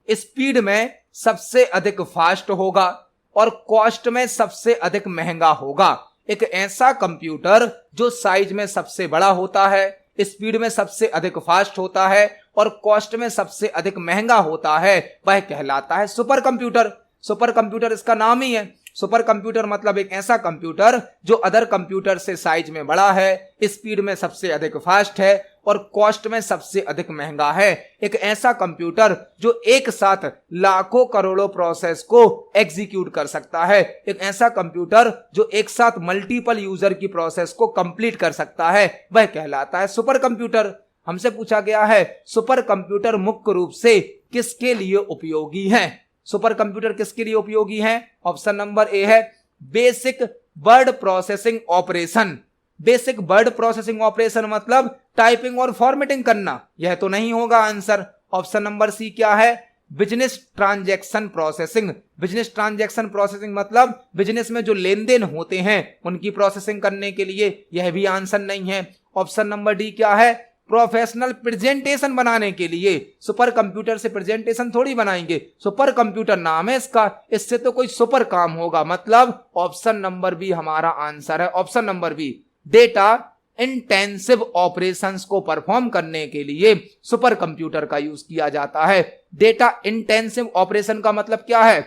स्पीड में सबसे अधिक फास्ट होगा और कॉस्ट में सबसे अधिक महंगा होगा। एक ऐसा कंप्यूटर जो साइज में सबसे बड़ा होता है, स्पीड में सबसे अधिक फास्ट होता है और कॉस्ट में सबसे अधिक महंगा होता है, वह कहलाता है सुपर कंप्यूटर। सुपर कंप्यूटर इसका नाम ही है। सुपर कंप्यूटर मतलब एक ऐसा कंप्यूटर जो अदर कंप्यूटर से साइज में बड़ा है, स्पीड में सबसे अधिक फास्ट है और कॉस्ट में सबसे अधिक महंगा है। एक ऐसा कंप्यूटर जो एक साथ लाखों करोड़ों प्रोसेस को एग्जीक्यूट कर सकता है। एक ऐसा कंप्यूटर जो एक साथ मल्टीपल यूजर की प्रोसेस को कंप्लीट कर सकता है, वह कहलाता है सुपर कंप्यूटर। हमसे पूछा गया है सुपर कंप्यूटर मुख्य रूप से किसके लिए उपयोगी है। सुपर कंप्यूटर किसके लिए उपयोगी है? ऑप्शन नंबर ए है basic word processing operation. Basic word processing operation मतलब टाइपिंग और फॉर्मेटिंग करना, यह तो नहीं होगा आंसर। ऑप्शन नंबर सी क्या है? Business transaction processing. Business transaction processing मतलब बिजनेस में जो लेन देन होते हैं उनकी प्रोसेसिंग करने के लिए, यह भी आंसर नहीं है। ऑप्शन नंबर डी क्या है? प्रोफेशनल प्रेजेंटेशन बनाने के लिए। सुपर कंप्यूटर से प्रेजेंटेशन थोड़ी बनाएंगे, सुपर कंप्यूटर नाम है इसका, इससे तो कोई सुपर काम होगा, मतलब ऑप्शन नंबर बी हमारा आंसर है। Option number B, data intensive operations को परफॉर्म करने के लिए सुपर कंप्यूटर का यूज किया जाता है। डेटा इंटेंसिव ऑपरेशन का मतलब क्या है?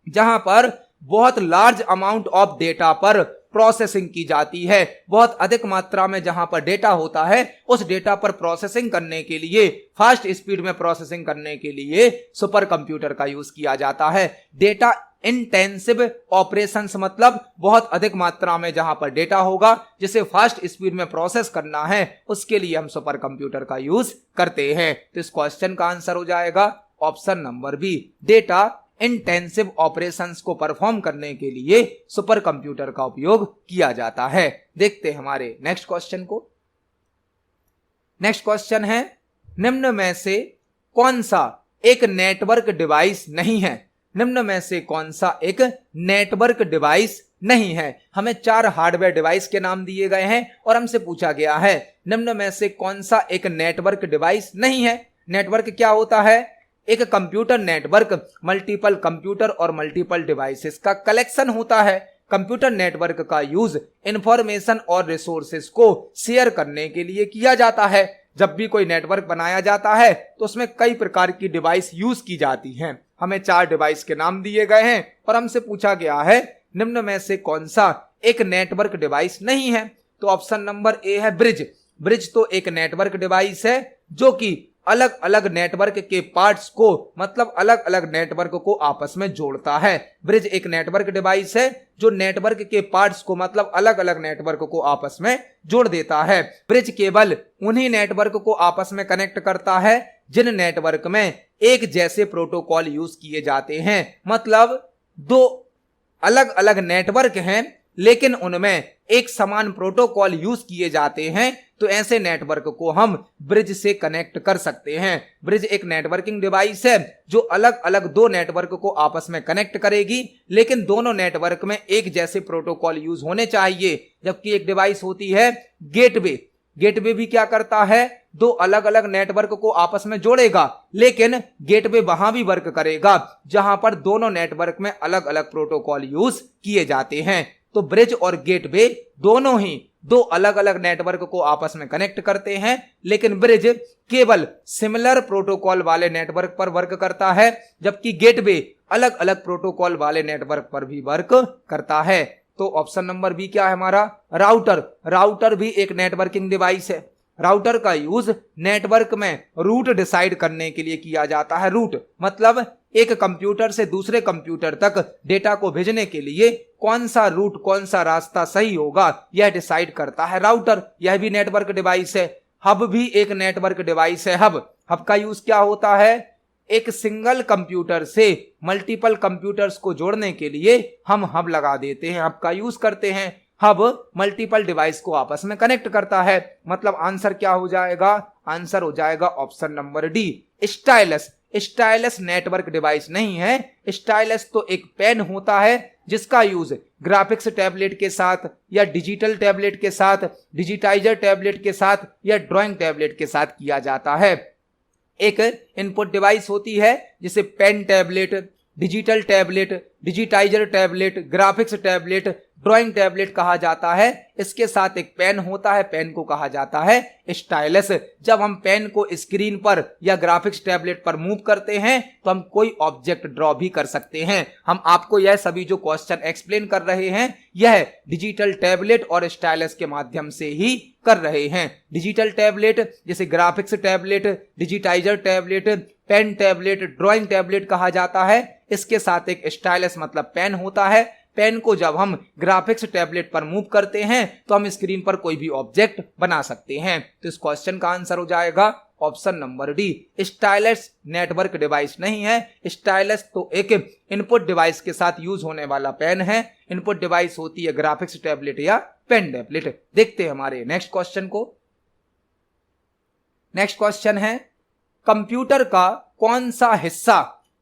जहां पर बहुत लार्ज अमाउंट ऑफ डेटा पर प्रोसेसिंग की जाती है, बहुत अधिक मात्रा में जहां पर डेटा होता है उस डेटा पर प्रोसेसिंग करने के लिए, फास्ट स्पीड में प्रोसेसिंग करने के लिए सुपर कंप्यूटर का यूज किया जाता है। डेटा इंटेंसिव ऑपरेशंस मतलब बहुत अधिक मात्रा में जहां पर डेटा होगा जिसे फास्ट स्पीड में प्रोसेस करना है, उसके लिए हम सुपर कंप्यूटर का यूज करते हैं। तो इस क्वेश्चन का आंसर हो जाएगा option number B, data intensive operations को परफॉर्म करने के लिए सुपर कंप्यूटर का उपयोग किया जाता है। देखते हैं हमारे नेक्स्ट क्वेश्चन को। नेक्स्ट क्वेश्चन है, निम्न में से कौन सा एक नेटवर्क डिवाइस नहीं है? निम्न में से कौन सा एक नेटवर्क डिवाइस नहीं है? हमें 4 हार्डवेयर डिवाइस के नाम दिए गए हैं और हमसे पूछा गया है निम्न में से कौन सा एक नेटवर्क डिवाइस नहीं है। नेटवर्क क्या होता है? एक कंप्यूटर नेटवर्क मल्टीपल कंप्यूटर और मल्टीपल डिवाइसेस का कलेक्शन होता है। कंप्यूटर नेटवर्क का यूज इंफॉर्मेशन और रिसोर्सेज को शेयर करने के लिए किया जाता है। जब भी कोई नेटवर्क बनाया जाता है तो उसमें कई प्रकार की डिवाइस यूज की जाती हैं। हमें 4 डिवाइस के नाम दिए गए हैं और हमसे पूछा गया है निम्न में से कौन सा एक नेटवर्क डिवाइस नहीं है। तो ऑप्शन नंबर ए है ब्रिज। ब्रिज तो एक नेटवर्क डिवाइस है जो कि अलग अलग नेटवर्क के पार्ट्स को, मतलब अलग अलग नेटवर्क को आपस में जोड़ता है। ब्रिज एक नेटवर्क डिवाइस है जो नेटवर्क के पार्ट्स को, मतलब अलग अलग नेटवर्क को आपस में जोड़ देता है। ब्रिज केवल उन्हीं नेटवर्क को आपस में कनेक्ट करता है जिन नेटवर्क में एक जैसे प्रोटोकॉल यूज किए जाते हैं। मतलब 2 अलग अलग नेटवर्क हैं लेकिन उनमें एक समान प्रोटोकॉल यूज किए जाते हैं, तो ऐसे नेटवर्क को हम ब्रिज से कनेक्ट कर सकते हैं। ब्रिज एक नेटवर्किंग डिवाइस है जो अलग अलग 2 नेटवर्क को आपस में कनेक्ट करेगी, लेकिन दोनों नेटवर्क में एक जैसे प्रोटोकॉल यूज होने चाहिए। जबकि एक डिवाइस होती है गेटवे। गेटवे भी क्या करता है? 2 अलग अलग नेटवर्क को आपस में जोड़ेगा, लेकिन गेटवे वहां भी वर्क करेगा जहां पर दोनों नेटवर्क में अलग अलग प्रोटोकॉल यूज किए जाते हैं। तो ब्रिज और गेटवे दोनों ही 2 अलग अलग नेटवर्क को आपस में कनेक्ट करते हैं, लेकिन ब्रिज केवल सिमिलर प्रोटोकॉल वाले नेटवर्क पर वर्क करता है, जबकि गेटवे अलग अलग प्रोटोकॉल वाले नेटवर्क पर भी वर्क करता है। तो ऑप्शन नंबर बी क्या है हमारा? राउटर। राउटर भी एक नेटवर्किंग डिवाइस है। राउटर का यूज नेटवर्क में रूट डिसाइड करने के लिए किया जाता है। रूट मतलब एक कंप्यूटर से दूसरे कंप्यूटर तक डेटा को भेजने के लिए कौन सा रूट, कौन सा रास्ता सही होगा, यह डिसाइड करता है राउटर। यह भी नेटवर्क डिवाइस है। हब भी एक नेटवर्क डिवाइस है। हब का यूज क्या होता है? एक सिंगल कंप्यूटर से मल्टीपल कंप्यूटर्स को जोड़ने के लिए हम हब लगा देते हैं, हब का यूज करते हैं। हब मल्टीपल डिवाइस को आपस में कनेक्ट करता है। मतलब आंसर क्या हो जाएगा? आंसर हो जाएगा option number D, stylus. Stylus network device नहीं है। स्टाइलस तो एक पेन होता है जिसका यूज ग्राफिक्स टैबलेट के साथ या डिजिटल टैबलेट के साथ, डिजिटाइजर टैबलेट के साथ या ड्राइंग टैबलेट के साथ किया जाता है। एक इनपुट डिवाइस होती है जिसे pen tablet, digital tablet, digitizer tablet, graphics tablet, drawing tablet कहा जाता है। इसके साथ एक पेन होता है, पेन को कहा जाता है स्टाइलस। जब हम पेन को स्क्रीन पर या ग्राफिक्स टैबलेट पर मूव करते हैं तो हम कोई ऑब्जेक्ट ड्रॉ भी कर सकते हैं। हम आपको यह सभी जो क्वेश्चन एक्सप्लेन कर रहे हैं यह डिजिटल टैबलेट और स्टाइलस के माध्यम से ही कर रहे हैं। डिजिटल टैबलेट जैसे graphics tablet, digitizer tablet, pen tablet, drawing tablet कहा जाता है। इसके साथ एक स्टाइलस मतलब पेन होता है। पेन को जब हम ग्राफिक्स टैबलेट पर मूव करते हैं तो हम स्क्रीन पर कोई भी ऑब्जेक्ट बना सकते हैं। तो इस क्वेश्चन का आंसर हो जाएगा option number D. Stylus network device नहीं है। स्टाइलस तो एक इनपुट डिवाइस के साथ यूज होने वाला पेन है। इनपुट डिवाइस होती है ग्राफिक्स टैबलेट या पेन टैबलेट। देखते हैं हमारे नेक्स्ट क्वेश्चन को। नेक्स्ट क्वेश्चन है, कंप्यूटर का कौन सा हिस्सा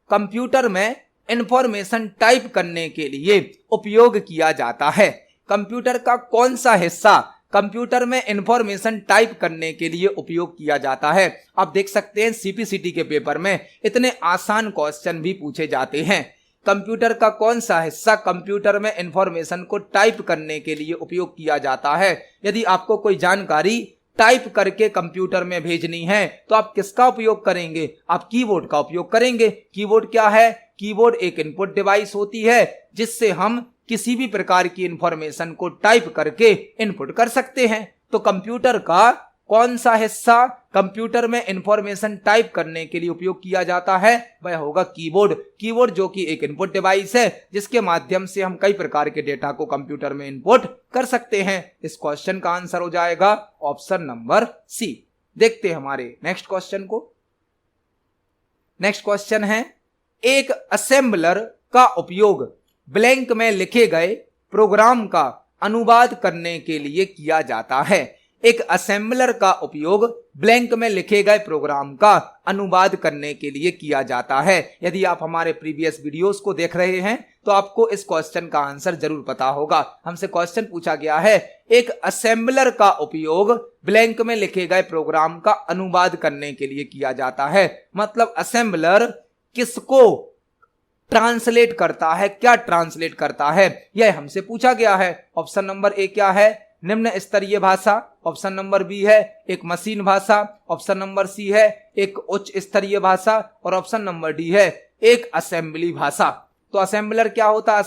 कंप्यूटर में इंफॉर्मेशन टाइप करने के लिए उपयोग किया जाता है? कंप्यूटर का कौन सा हिस्सा कंप्यूटर में इंफॉर्मेशन टाइप करने के लिए उपयोग किया जाता है? आप देख सकते हैं सीपीसीटी के पेपर में इतने आसान क्वेश्चन भी पूछे जाते हैं। कंप्यूटर का कौन सा हिस्सा कंप्यूटर में इंफॉर्मेशन को टाइप करने के लिए उपयोग किया जाता है? यदि आपको कोई जानकारी टाइप करके कंप्यूटर में भेजनी है तो आप किसका उपयोग करेंगे? आप कीबोर्ड का उपयोग करेंगे। कीबोर्ड क्या है? कीबोर्ड एक इनपुट डिवाइस होती है जिससे हम किसी भी प्रकार की इंफॉर्मेशन को टाइप करके इनपुट कर सकते हैं। तो कंप्यूटर का कौन सा हिस्सा कंप्यूटर में इंफॉर्मेशन टाइप करने के लिए उपयोग किया जाता है? वह होगा कीबोर्ड। कीबोर्ड जो कि एक इनपुट डिवाइस है जिसके माध्यम से हम कई प्रकार के डेटा को कंप्यूटर में इनपुट कर सकते हैं। इस क्वेश्चन का आंसर हो जाएगा ऑप्शन नंबर सी। देखते हैं हमारे नेक्स्ट क्वेश्चन को। नेक्स्ट क्वेश्चन है, एक असेंबलर का उपयोग ब्लैंक में लिखे गए प्रोग्राम का अनुवाद करने के लिए किया जाता है। एक असेंबलर का उपयोग ब्लैंक में लिखे गए प्रोग्राम का अनुवाद करने के लिए किया जाता है। यदि आप हमारे प्रीवियस वीडियोस को देख रहे हैं तो आपको इस क्वेश्चन का आंसर जरूर पता होगा। हमसे क्वेश्चन पूछा गया है, एक असेंबलर का उपयोग ब्लैंक में लिखे गए प्रोग्राम का अनुवाद करने के लिए किया जाता है। मतलब असेंबलर किसको ट्रांसलेट करता है, क्या ट्रांसलेट करता है, यह हमसे पूछा गया है। ऑप्शन नंबर ए क्या है? निम्न स्तरीय भाषा। ऑप्शन नंबर बी है एक मशीन भाषा। ऑप्शन नंबर सी है एक उच्च स्तरीय भाषा। और ऑप्शन नंबर डी है एक असेंबली भाषा। तो असेंबलर क्या होता है?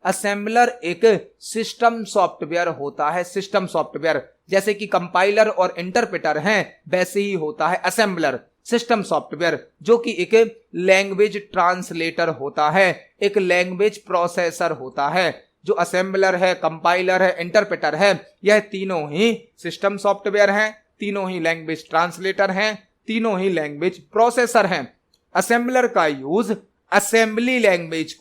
असेंबलर एक सिस्टम सॉफ्टवेयर होता है। सिस्टम सॉफ्टवेयर जैसे कि कंपाइलर और इंटरप्रेटर हैं, वैसे ही होता है असेंबलर सिस्टम सॉफ्टवेयर, जो कि एक लैंग्वेज ट्रांसलेटर होता है, एक लैंग्वेज प्रोसेसर होता है। जो असेंबलर है, कंपाइलर है, इंटरप्रेटर है, यह तीनों ही सिस्टम सॉफ्टवेयर हैं, तीनों ही लैंग्वेज ट्रांसलेटर हैं, तीनों ही लैंग्वेज प्रोसेसर हैं। असेंबलर का यूज असेंबली लैंग्वेज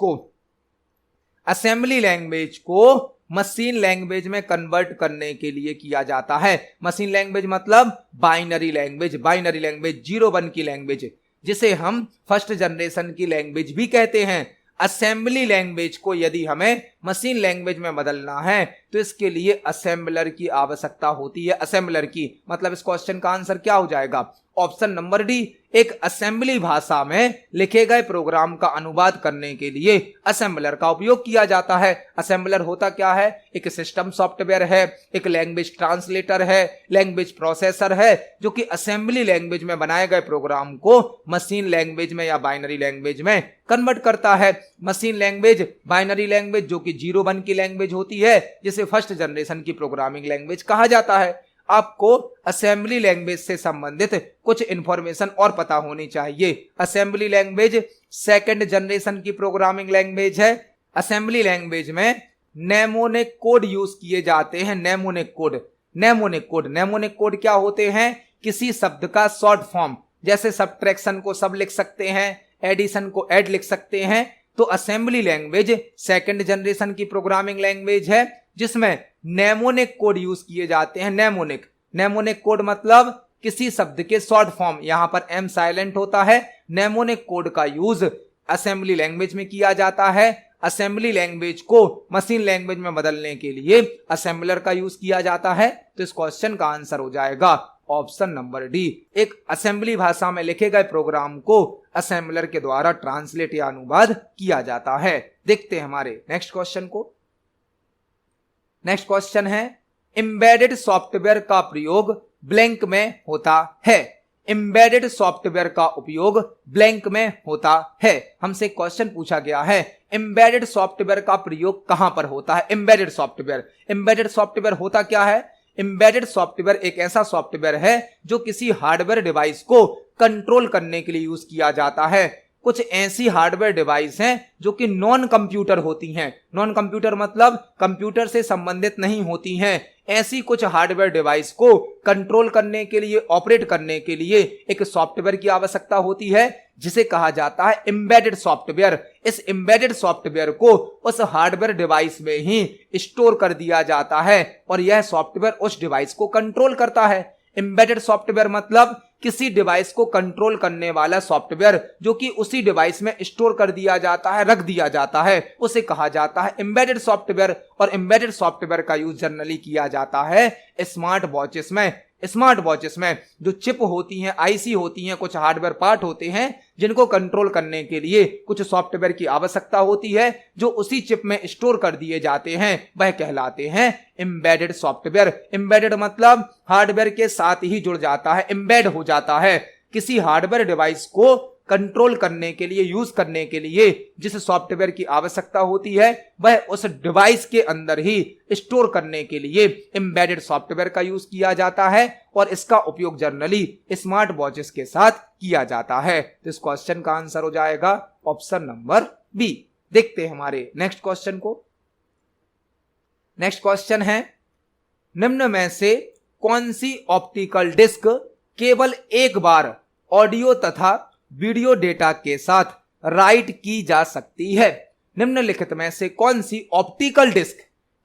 को मशीन लैंग्वेज में कन्वर्ट करने के लिए किया जाता है। मशीन लैंग्वेज मतलब बाइनरी लैंग्वेज 0-1 की लैंग्वेज, जिसे हम फर्स्ट जनरेशन की लैंग्वेज भी कहते हैं। असेंबली लैंग्वेज को यदि हमें मशीन लैंग्वेज में बदलना है तो इसके लिए असेंबलर की आवश्यकता होती है। असेंबलर की मतलब इस क्वेश्चन का आंसर क्या हो जाएगा? Option number D. एक असेंबली भाषा में लिखे गए प्रोग्राम का अनुवाद करने के लिए असेंबलर का उपयोग किया जाता है। असेंबलर होता क्या है? एक सिस्टम सॉफ्टवेयर है, एक लैंग्वेज ट्रांसलेटर है, लैंग्वेज प्रोसेसर है, जो कि असेंबली लैंग्वेज में बनाए गए प्रोग्राम को मशीन लैंग्वेज में या बाइनरी लैंग्वेज में कन्वर्ट करता है। मशीन लैंग्वेज, बाइनरी लैंग्वेज जो कि 0-1 की लैंग्वेज होती है, जिसे फर्स्ट जनरेशन की प्रोग्रामिंग लैंग्वेज कहा जाता है। आपको असेंबली लैंग्वेज से संबंधित कुछ इंफॉर्मेशन और पता होनी चाहिए। असेंबली लैंग्वेज सेकंड जनरेशन की प्रोग्रामिंग लैंग्वेज है। असेंबली लैंग्वेज में नेमोनिक कोड यूज किए जाते हैं। नेमोनिक कोड क्या होते हैं? किसी शब्द का शॉर्ट फॉर्म, जैसे सब्ट्रैक्शन को सब लिख सकते हैं, एडिशन को ऐड लिख सकते हैं। तो असेंबली लैंग्वेज सेकंड जनरेशन की प्रोग्रामिंग लैंग्वेज है जिसमें नेमोनिक कोड यूज किए जाते हैं। नेमोनिक कोड मतलब किसी शब्द के शॉर्ट फॉर्म, यहां पर एम साइलेंट होता है। नेमोनिक कोड का यूज असेंबली लैंग्वेज में किया जाता है। असेंबली लैंग्वेज को मशीन लैंग्वेज में बदलने के लिए असेंबलर का यूज किया जाता है। तो इस क्वेश्चन का आंसर हो जाएगा ऑप्शन नंबर डी। एक असेंबली भाषा में लिखे गए प्रोग्राम को असेंबलर के द्वारा ट्रांसलेट या अनुवाद किया जाता है। देखते हैं हमारे नेक्स्ट क्वेश्चन को। नेक्स्ट क्वेश्चन है, एम्बेडेड सॉफ्टवेयर का प्रयोग ब्लैंक में होता है। एम्बेडेड सॉफ्टवेयर का उपयोग ब्लैंक में होता है। हमसे क्वेश्चन पूछा गया है, एम्बेडेड सॉफ्टवेयर का प्रयोग कहां पर होता है? एम्बेडेड सॉफ्टवेयर होता क्या है? एम्बेडेड सॉफ्टवेयर एक ऐसा सॉफ्टवेयर है जो किसी हार्डवेयर डिवाइस को कंट्रोल करने के लिए यूज किया जाता है। कुछ ऐसी हार्डवेयर डिवाइस हैं जो कि नॉन कंप्यूटर होती हैं। नॉन कंप्यूटर मतलब कंप्यूटर से संबंधित नहीं होती हैं। ऐसी कुछ हार्डवेयर डिवाइस को कंट्रोल करने के लिए, ऑपरेट करने के लिए एक सॉफ्टवेयर की आवश्यकता होती है जिसे कहा जाता है एम्बेडेड सॉफ्टवेयर। इस एम्बेडेड सॉफ्टवेयर को उस हार्डवेयर डिवाइस में ही स्टोर कर दिया जाता है और यह सॉफ्टवेयर उस डिवाइस को कंट्रोल करता है। एम्बेडेड सॉफ्टवेयर मतलब किसी डिवाइस को कंट्रोल करने वाला सॉफ्टवेयर जो कि उसी डिवाइस में स्टोर कर दिया जाता है, रख दिया जाता है, उसे कहा जाता है एम्बेडेड सॉफ्टवेयर। और एम्बेडेड सॉफ्टवेयर का यूज जनरली किया जाता है स्मार्ट वॉचेस में। स्मार्ट वॉचेस में जो चिप होती हैं, आईसी होती हैं, कुछ हार्डवेयर पार्ट होते हैं जिनको कंट्रोल करने के लिए कुछ सॉफ्टवेयर की आवश्यकता होती है जो उसी चिप में स्टोर कर दिए जाते हैं, वह कहलाते हैं एम्बेडेड सॉफ्टवेयर। एम्बेडेड मतलब हार्डवेयर के साथ ही जुड़ जाता है, एम्बेड हो जाता है। किसी हार्डवेयर डिवाइस को कंट्रोल करने के लिए, यूज करने के लिए जिस सॉफ्टवेयर की आवश्यकता होती है वह उस डिवाइस के अंदर ही स्टोर करने के लिए एम्बेडेड सॉफ्टवेयर का यूज किया जाता है और इसका उपयोग जनरली स्मार्ट वॉचेस के साथ किया जाता है। तो इस क्वेश्चन का आंसर हो जाएगा ऑप्शन नंबर बी। देखते हैं हमारे नेक्स्ट क्वेश्चन को। नेक्स्ट क्वेश्चन है, निम्न में से कौन सी ऑप्टिकल डिस्क केवल एक बार ऑडियो तथा वीडियो डेटा के साथ राइट की जा सकती है? निम्नलिखित में से कौन सी ऑप्टिकल डिस्क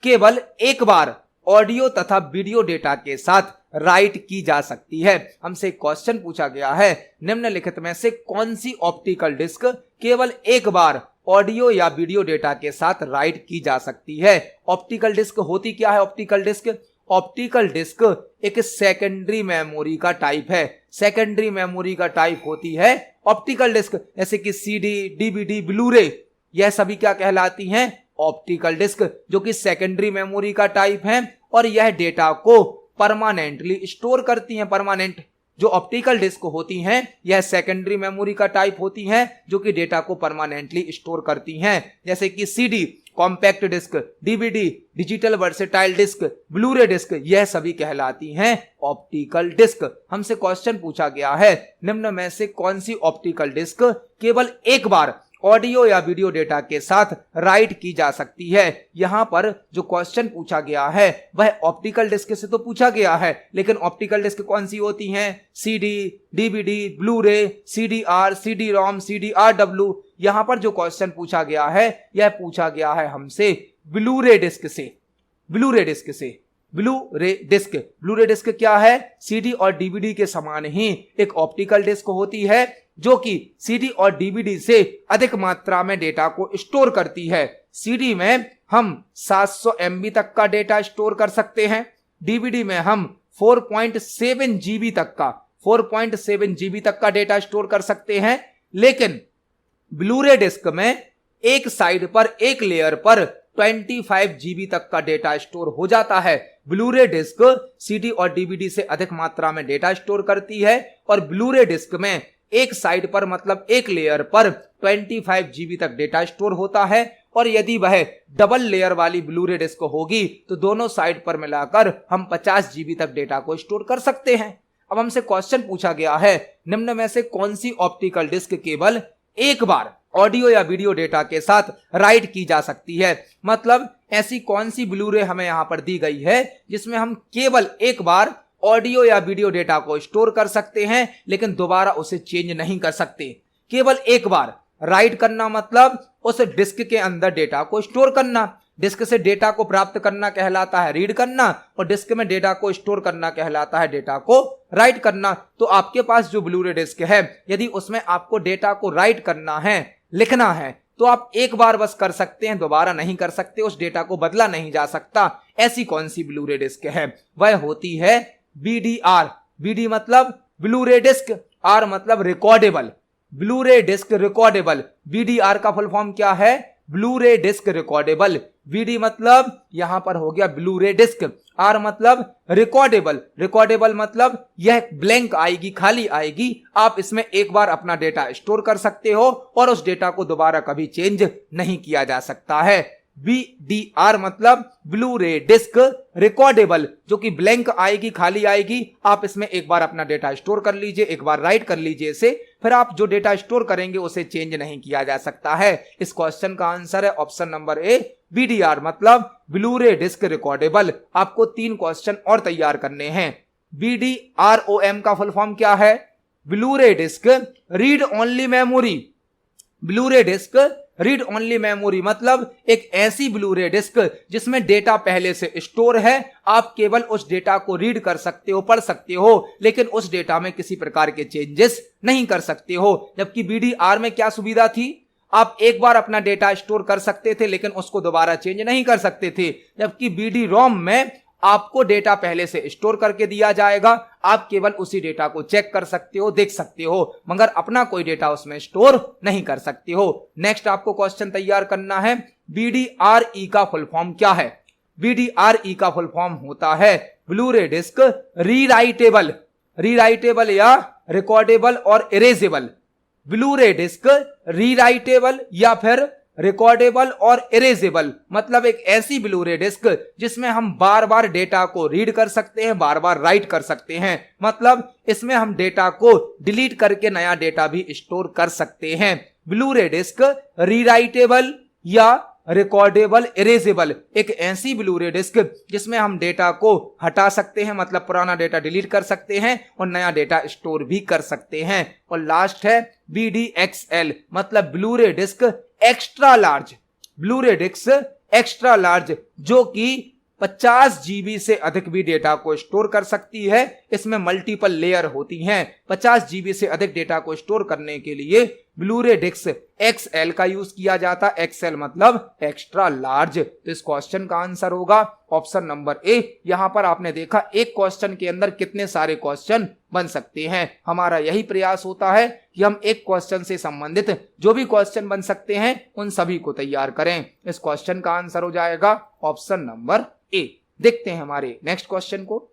केवल एक बार ऑडियो तथा वीडियो डेटा के साथ राइट की जा सकती है? हमसे क्वेश्चन पूछा गया है, निम्नलिखित में से कौन सी ऑप्टिकल डिस्क केवल एक बार ऑडियो या वीडियो डेटा के साथ राइट की जा सकती है? ऑप्टिकल डिस्क होती क्या है? ऑप्टिकल डिस्क, ऑप्टिकल डिस्क एक सेकेंडरी मेमोरी का टाइप है। सेकेंडरी मेमोरी का टाइप होती है ऑप्टिकल डिस्क, जैसे कि सीडी, डीवीडी, ब्लूरे, यह सभी क्या कहलाती हैं? ऑप्टिकल डिस्क, जो कि सेकेंडरी मेमोरी का टाइप है और यह डेटा को परमानेंटली स्टोर करती हैं। परमानेंट जो ऑप्टिकल डिस्क होती हैं यह सेकेंडरी मेमोरी का टाइप होती हैं जो कि डेटा को परमानेंटली स्टोर करती हैं, जैसे कि CD, compact disc, DVD, digital versatile disc, Blu ray disc, यह सभी कहलाती हैं ऑप्टिकल डिस्क। हमसे क्वेश्चन पूछा गया है, निम्न में से कौन सी ऑप्टिकल डिस्क केवल एक बार ऑडियो या वीडियो डेटा के साथ राइट की जा सकती है? यहां पर जो क्वेश्चन पूछा गया है वह ऑप्टिकल डिस्क से तो पूछा गया है, लेकिन ऑप्टिकल डिस्क कौन सी होती हैं? CD, DVD, Blu-ray, CDR, CD ROM, सीडीआरडब्ल्यू। यहां पर जो क्वेश्चन पूछा गया है यह पूछा गया है हमसे ब्लूरे डिस्क से। ब्लूरे डिस्क से, ब्लूरे डिस्क, ब्लूरे डिस्क क्या है? सीडी और डीवीडी के समान ही एक ऑप्टिकल डिस्क होती है जो कि सीडी और डीवीडी से अधिक मात्रा में डेटा को स्टोर करती है। सीडी में हम 700 MB तक का डेटा स्टोर कर सकते हैं, डीवीडी में हम 4.7 GB तक का 4.7 GB तक का डेटा स्टोर कर सकते हैं, लेकिन ब्लूरे डिस्क में एक साइड पर, एक लेयर पर 25 GB तक का डेटा स्टोर हो जाता है। ब्लूरे डिस्क सीडी और डीवीडी से अधिक मात्रा में डेटा स्टोर करती है और ब्लूरे डिस्क में एक साइड पर मतलब एक लेयर पर 25 GB तक डेटा स्टोर होता है और यदि वह डबल लेयर वाली ब्लूरे डिस्क होगी तो दोनों साइड पर मिलाकर हम 50 GB तक डेटा को स्टोर कर सकते हैं। अब हमसे क्वेश्चन पूछा गया है, निम्न में से कौन सी ऑप्टिकल डिस्क केवल एक बार ऑडियो या वीडियो डेटा के साथ राइट की जा सकती है? मतलब ऐसी कौन सी ब्लूरे हमें यहां पर दी गई है जिसमें हम केवल एक बार ऑडियो या वीडियो डेटा को स्टोर कर सकते हैं लेकिन दोबारा उसे चेंज नहीं कर सकते? केवल एक बार राइट करना मतलब उस डिस्क के अंदर डेटा को स्टोर करना। डिस्क से डेटा को प्राप्त करना कहलाता है रीड करना और डिस्क में डेटा को स्टोर करना कहलाता है डेटा को राइट करना। तो आपके पास जो ब्लूरे डिस्क है, यदि उसमें आपको डेटा को राइट करना है, लिखना है, तो आप एक बार बस कर सकते हैं, दोबारा नहीं कर सकते, उस डेटा को बदला नहीं जा सकता। ऐसी कौन सी ब्लूरे डिस्क है? वह होती है BDR। BD मतलब ब्लूरे डिस्क, R मतलब recordable, Blu ray disc recordable. BDR का फुल फॉर्म क्या है? Blu-ray disc recordable. BD मतलब यहां पर हो गया ब्लूरे डिस्क, R मतलब रिकॉर्डेबल। रिकॉर्डेबल मतलब यह ब्लैंक आएगी, खाली आएगी, आप इसमें एक बार अपना डेटा स्टोर कर सकते हो और उस डेटा को दोबारा कभी चेंज नहीं किया जा सकता है। BDR मतलब ब्लूरे डिस्क रिकॉर्डेबल, जो कि ब्लैंक आएगी, खाली आएगी, आप इसमें एक बार अपना डेटा स्टोर कर लीजिए, एक बार राइट कर लीजिए इसे, फिर आप जो डेटा स्टोर करेंगे उसे चेंज नहीं किया जा सकता है। इस क्वेश्चन का आंसर है ऑप्शन नंबर ए BDR मतलब ब्लू रे डिस्क रिकॉर्डेबल। आपको 3 क्वेश्चन और तैयार करने हैं। BDROM का फुल फॉर्म क्या है? Blu ray disc read only memory. Blu ray disc read only memory मतलब एक ऐसी ब्लू रे डिस्क जिसमें डेटा पहले से स्टोर है, आप केवल उस डेटा को रीड कर सकते हो, पढ़ सकते हो, लेकिन उस डेटा में किसी प्रकार के चेंजेस नहीं कर सकते हो। जबकि BDR में क्या सुविधा थी? आप एक बार अपना डेटा स्टोर कर सकते थे लेकिन उसको दोबारा चेंज नहीं कर सकते थे। जबकि BD-ROM में आपको डेटा पहले से स्टोर करके दिया जाएगा, आप केवल उसी डेटा को चेक कर सकते हो, देख सकते हो, मगर अपना कोई डेटा उसमें स्टोर नहीं कर सकते हो। नेक्स्ट आपको क्वेश्चन तैयार करना है, BDRE का फुल फॉर्म क्या है? BDRE का फुल फॉर्म होता है Blu ray disc rewritable. Rewritable या रिकॉर्डेबल और erasable. Blue ray disc rewritable या फिर रिकॉर्डेबल और इरेजेबल मतलब एक ऐसी ब्लू रे डिस्क जिसमें हम बार बार डेटा को रीड कर सकते हैं, बार बार राइट कर सकते हैं। मतलब इसमें हम डेटा को डिलीट करके नया डेटा भी स्टोर कर सकते हैं। ब्लू रे डिस्क रीराइटेबल या रिकॉर्डेबल इरेजेबल एक ऐसी ब्लू रे डिस्क जिसमें हम डेटा को हटा सकते हैं, मतलब पुराना डेटा डिलीट कर सकते हैं और नया डेटा स्टोर भी कर सकते हैं। और लास्ट है BDXL मतलब blue ray disc extra large. Blue ray disc extra large जो कि 50 GB से अधिक भी डेटा को स्टोर कर सकती है। इसमें मल्टीपल लेयर होती हैं। 50 GB से अधिक डेटा को स्टोर करने के लिए ब्लू रे डिस्क XL का यूज किया जाता है। XL मतलब एक्स्ट्रा लार्ज। तो इस क्वेश्चन का आंसर होगा ऑप्शन नंबर ए। यहां पर आपने देखा एक क्वेश्चन के अंदर कितने सारे क्वेश्चन बन सकते हैं। हमारा यही प्रयास होता है कि हम एक क्वेश्चन से संबंधित जो भी क्वेश्चन बन सकते हैं उन सभी को तैयार करें। इस क्वेश्चन का आंसर हो जाएगा ऑप्शन नंबर ए। देखते हैं हमारे नेक्स्ट क्वेश्चन को।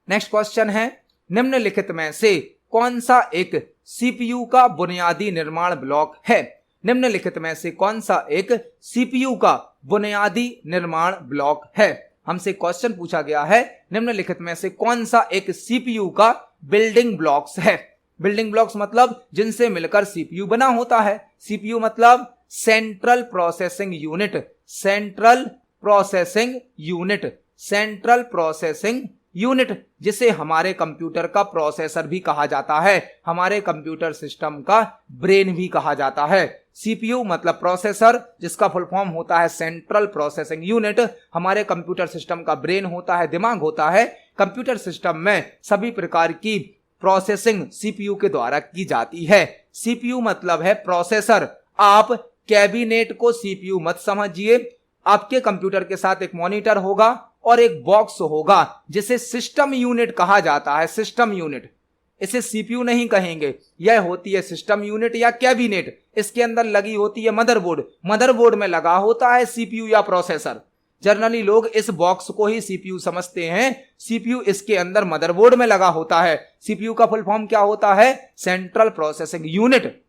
नेक्स्ट क्वेश्चन है, निम्नलिखित में से कौन सा एक CPU का बुनियादी निर्माण ब्लॉक है? निम्नलिखित में से कौन सा एक CPU का बुनियादी निर्माण ब्लॉक है? हमसे क्वेश्चन पूछा गया है निम्नलिखित में से कौन सा एक CPU का बिल्डिंग ब्लॉक्स है। बिल्डिंग ब्लॉक्स मतलब जिनसे मिलकर CPU बना होता है। CPU मतलब central processing unit. Central processing unit. Central processing unit जिसे हमारे कंप्यूटर का प्रोसेसर भी कहा जाता है, हमारे कंप्यूटर सिस्टम का ब्रेन भी कहा जाता है। CPU मतलब प्रोसेसर जिसका फुल फॉर्म होता है सेंट्रल प्रोसेसिंग यूनिट। हमारे कंप्यूटर सिस्टम का ब्रेन होता है, दिमाग होता है। कंप्यूटर सिस्टम में सभी प्रकार की प्रोसेसिंग CPU के द्वारा की जाती है। CPU मतलब है प्रोसेसर। आप कैबिनेट को CPU मत समझिए। आपके कंप्यूटर के साथ एक मॉनिटर होगा और एक बॉक्स होगा जिसे सिस्टम यूनिट कहा जाता है। सिस्टम यूनिट, इसे CPU नहीं कहेंगे। यह होती है सिस्टम यूनिट या कैबिनेट। इसके अंदर लगी होती है मदरबोर्ड। मदरबोर्ड में लगा होता है CPU या प्रोसेसर। जनरली लोग इस बॉक्स को ही CPU समझते हैं। CPU इसके अंदर मदरबोर्ड में लगा होता है। CPU का फुल फॉर्म क्या होता है? सेंट्रल प्रोसेसिंग यूनिट,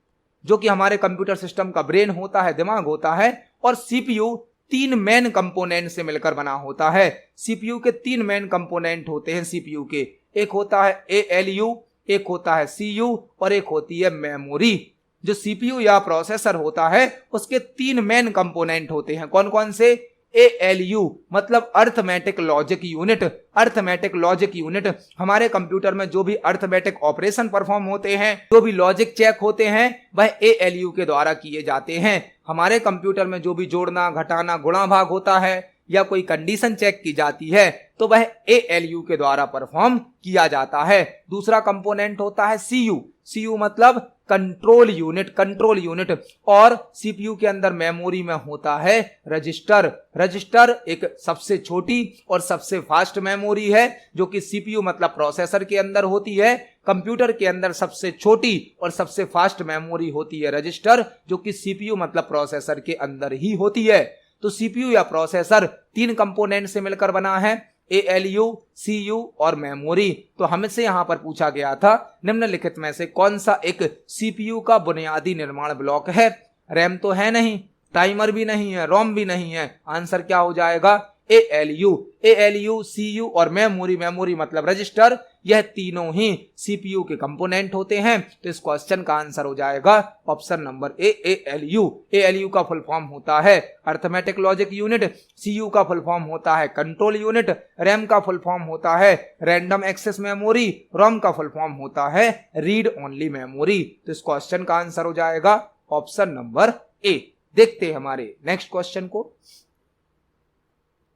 जो कि हमारे कंप्यूटर सिस्टम का ब्रेन होता है, दिमाग होता है। और CPU 3 मेन कंपोनेंट से मिलकर बना होता है। CPU के 3 मेन कंपोनेंट होते हैं CPU के। एक होता है ALU, एक होता है CU और एक होती है मेमोरी। जो CPU या प्रोसेसर होता है उसके 3 मेन कंपोनेंट होते हैं। कौन कौन से? ALU मतलब arithmetic logic unit. Arithmetic logic unit हमारे कंप्यूटर में जो भी अर्थमेटिक ऑपरेशन परफॉर्म होते हैं, जो भी लॉजिक चेक होते हैं, वह ALU के द्वारा किए जाते हैं। हमारे कंप्यूटर में जो भी जोड़ना, घटाना, गुणा भाग होता है या कोई कंडीशन चेक की जाती है तो वह ALU के द्वारा परफॉर्म किया जाता है। दूसरा कंपोनेंट होता है CU। CU मतलब कंट्रोल यूनिट। Control unit. और CPU के अंदर मेमोरी में होता है रजिस्टर। रजिस्टर एक सबसे छोटी और सबसे फास्ट मेमोरी है जो कि CPU मतलब प्रोसेसर के अंदर होती है। कंप्यूटर के अंदर सबसे छोटी और सबसे फास्ट मेमोरी होती है रजिस्टर, जो कि CPU मतलब प्रोसेसर के अंदर ही होती है। तो CPU या प्रोसेसर 3 कंपोनेंट से मिलकर बना है, ALU, CU और मेमोरी। तो हमसे यहां पर पूछा गया था निम्नलिखित में से कौन सा एक CPU का बुनियादी निर्माण ब्लॉक है। रैम तो है नहीं, टाइमर भी नहीं है, रोम भी नहीं है। आंसर क्या हो जाएगा? ALU। ALU, CU और मेमोरी। मेमोरी मतलब रजिस्टर। यह तीनों ही CPU के कंपोनेंट होते हैं। तो इस क्वेश्चन का आंसर हो जाएगा ऑप्शन नंबर ए, ALU। ALU का फुल फॉर्म होता है अर्थमेटिक लॉजिक यूनिट, CU का फुल फॉर्म होता है कंट्रोल यूनिट, RAM का फुल फॉर्म होता है रैंडम एक्सेस मेमोरी, ROM का फुल फॉर्म होता है रीड ओनली मेमोरी। तो इस क्वेश्चन का आंसर हो जाएगा ऑप्शन नंबर ए। देखते हैं हमारे नेक्स्ट क्वेश्चन को।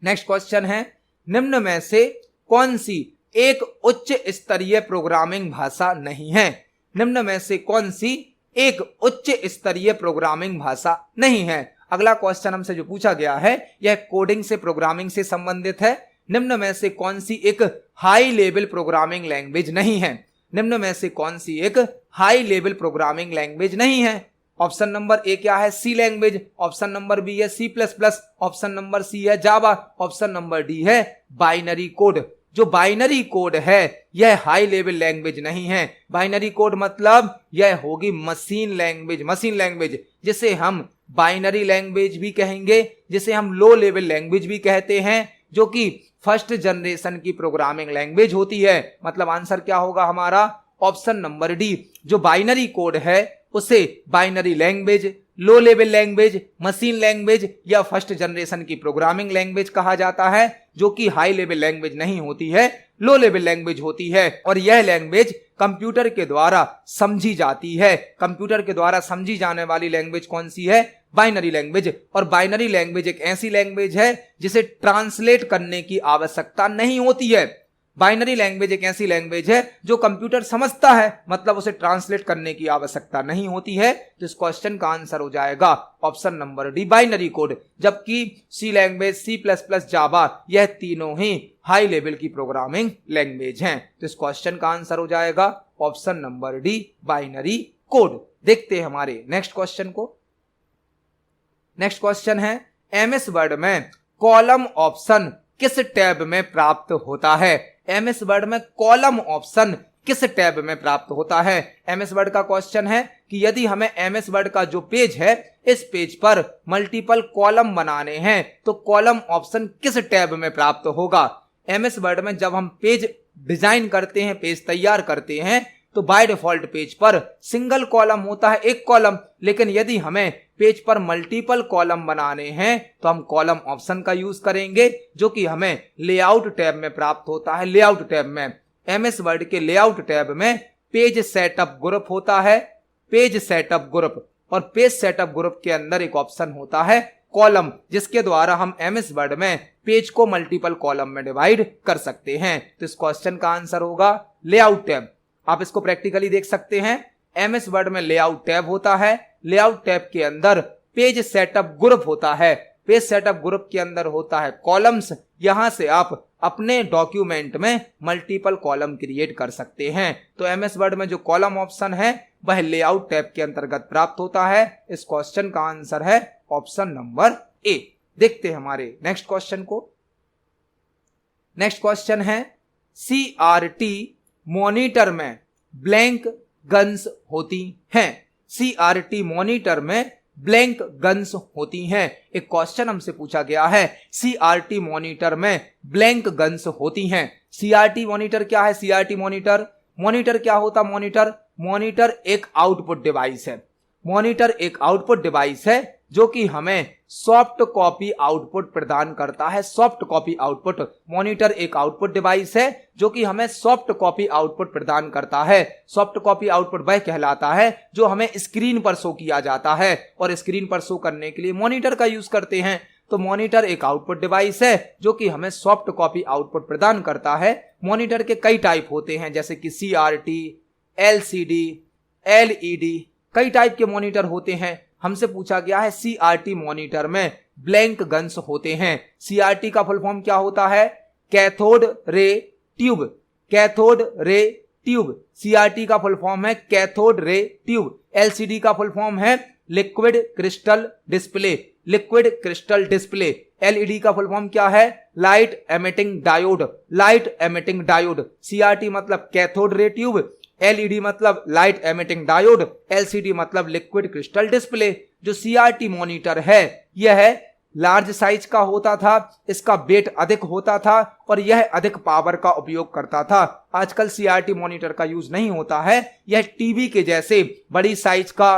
नेक्स्ट क्वेश्चन है, निम्न में से कौन सी एक उच्च स्तरीय प्रोग्रामिंग भाषा नहीं है? निम्न में से कौन सी एक उच्च स्तरीय प्रोग्रामिंग भाषा नहीं है? अगला क्वेश्चन हमसे जो पूछा गया है यह कोडिंग से प्रोग्रामिंग से संबंधित है। निम्न में से कौन सी एक हाई लेवल प्रोग्रामिंग लैंग्वेज नहीं है? निम्न में से कौन सी एक हाई लेवल प्रोग्रामिंग लैंग्वेज नहीं है? ऑप्शन नंबर ए क्या है? सी लैंग्वेज, ऑप्शन नंबर बी है C++, ऑप्शन नंबर सी है जावा, ऑप्शन नंबर डी है बाइनरी कोड। जो बाइनरी कोड है यह हाई लेवल लैंग्वेज नहीं है। बाइनरी कोड मतलब यह होगी मशीन लैंग्वेज, मशीन लैंग्वेज जिसे हम बाइनरी लैंग्वेज भी कहेंगे, जिसे हम लो लेवल लैंग्वेज भी कहते हैं, जो कि फर्स्ट जनरेशन की प्रोग्रामिंग लैंग्वेज होती है। मतलब आंसर क्या होगा हमारा? Option number D. जो बाइनरी कोड है उसे binary language, low level language, machine language या फर्स्ट जनरेशन की प्रोग्रामिंग लैंग्वेज कहा जाता है, जो कि हाई लेवल लैंग्वेज नहीं होती है, लो लेवल लैंग्वेज होती है। और यह लैंग्वेज कंप्यूटर के द्वारा समझी जाती है। कंप्यूटर के द्वारा समझी जाने वाली लैंग्वेज कौन सी है? Binary language. और बाइनरी लैंग्वेज एक ऐसी लैंग्वेज है जिसे ट्रांसलेट करने की आवश्यकता नहीं होती है। बाइनरी लैंग्वेज एक ऐसी लैंग्वेज है जो कंप्यूटर समझता है, मतलब उसे ट्रांसलेट करने की आवश्यकता नहीं होती है। तो इस क्वेश्चन का आंसर हो जाएगा option number D binary code. जबकि सी लैंग्वेज, C++, जावा यह तीनों ही हाई लेवल की प्रोग्रामिंग लैंग्वेज हैं। तो इस क्वेश्चन का आंसर हो जाएगा option number D binary code. देखते हैं हमारे नेक्स्ट क्वेश्चन को। नेक्स्ट क्वेश्चन है, MS वर्ड में कॉलम ऑप्शन किस टैब में प्राप्त होता है? MS वर्ड में कॉलम ऑप्शन किस टैब में प्राप्त होता है? MS वर्ड का क्वेश्चन है कि यदि हमें MS वर्ड का जो पेज है इस पेज पर मल्टीपल कॉलम बनाने हैं तो कॉलम ऑप्शन किस टैब में प्राप्त होगा? MS वर्ड में जब हम पेज डिजाइन करते हैं, पेज तैयार करते हैं, तो बाय डिफॉल्ट पेज पर सिंगल कॉलम होता है, एक कॉलम। लेकिन यदि हमें पेज पर मल्टीपल कॉलम बनाने हैं तो हम कॉलम ऑप्शन का यूज करेंगे, जो कि हमें लेआउट टैब में प्राप्त होता है। लेआउट टैब में, MS वर्ड के लेआउट टैब में पेज सेटअप ग्रुप होता है, पेज सेटअप ग्रुप। और पेज सेटअप ग्रुप के अंदर एक ऑप्शन होता है कॉलम, जिसके द्वारा हम MS वर्ड में पेज को मल्टीपल कॉलम में डिवाइड कर सकते हैं। तो इस क्वेश्चन का आंसर होगा लेआउट टैब। आप इसको प्रैक्टिकली देख सकते हैं। MS वर्ड में लेआउट टैब होता है, लेआउट टैब के अंदर पेज सेटअप ग्रुप होता है, पेज सेटअप ग्रुप के अंदर होता है कॉलम्स। यहां से आप अपने डॉक्यूमेंट में मल्टीपल कॉलम क्रिएट कर सकते हैं। तो MS वर्ड में जो कॉलम ऑप्शन है वह लेआउट टैब के अंतर्गत प्राप्त होता है। इस क्वेश्चन का आंसर है ऑप्शन नंबर ए। देखते हैं हमारे नेक्स्ट क्वेश्चन को। नेक्स्ट क्वेश्चन है, CRT मॉनिटर में ब्लैंक गन्स होती हैं। CRT मॉनिटर में ब्लैंक गन्स होती हैं। एक क्वेश्चन हमसे पूछा गया है, CRT मॉनिटर में ब्लैंक गन्स होती हैं। CRT मॉनिटर क्या है? CRT मॉनिटर, मॉनिटर क्या होता? मॉनिटर एक आउटपुट डिवाइस है। मॉनिटर एक आउटपुट डिवाइस है जो कि हमें सॉफ्ट कॉपी आउटपुट प्रदान करता है। सॉफ्ट कॉपी आउटपुट, मॉनिटर एक आउटपुट डिवाइस है जो कि हमें सॉफ्ट कॉपी आउटपुट प्रदान करता है। सॉफ्ट कॉपी आउटपुट वह कहलाता है जो हमें स्क्रीन पर शो किया जाता है, और स्क्रीन पर शो करने के लिए मॉनिटर का यूज करते हैं। तो मॉनिटर एक आउटपुट डिवाइस है जो कि हमें सॉफ्ट कॉपी आउटपुट प्रदान करता है। मॉनिटर के कई टाइप होते हैं, जैसे कि CRT, LCD, LED, कई टाइप के मॉनिटर होते हैं। हमसे पूछा गया है CRT मॉनिटर में ब्लैंक गन्स होते हैं। CRT का फुल फॉर्म क्या होता है? Cathode ray tube, cathode ray tube. CRT का फुल फॉर्म है कैथोड रे ट्यूब। LCD का फुल फॉर्म है liquid crystal display, liquid crystal display. LED का फुल फॉर्म क्या है? Light emitting diode, light emitting diode. CRT मतलब cathode ray tube, LED मतलब light emitting diode, LCD मतलब liquid crystal display. जो CRT monitor है यह लार्ज साइज का होता था, इसका वेट अधिक होता था और यह अधिक पावर का उपयोग करता था। आजकल सीआरटी मॉनिटर का यूज नहीं होता है, यह टीवी के जैसे बड़ी साइज का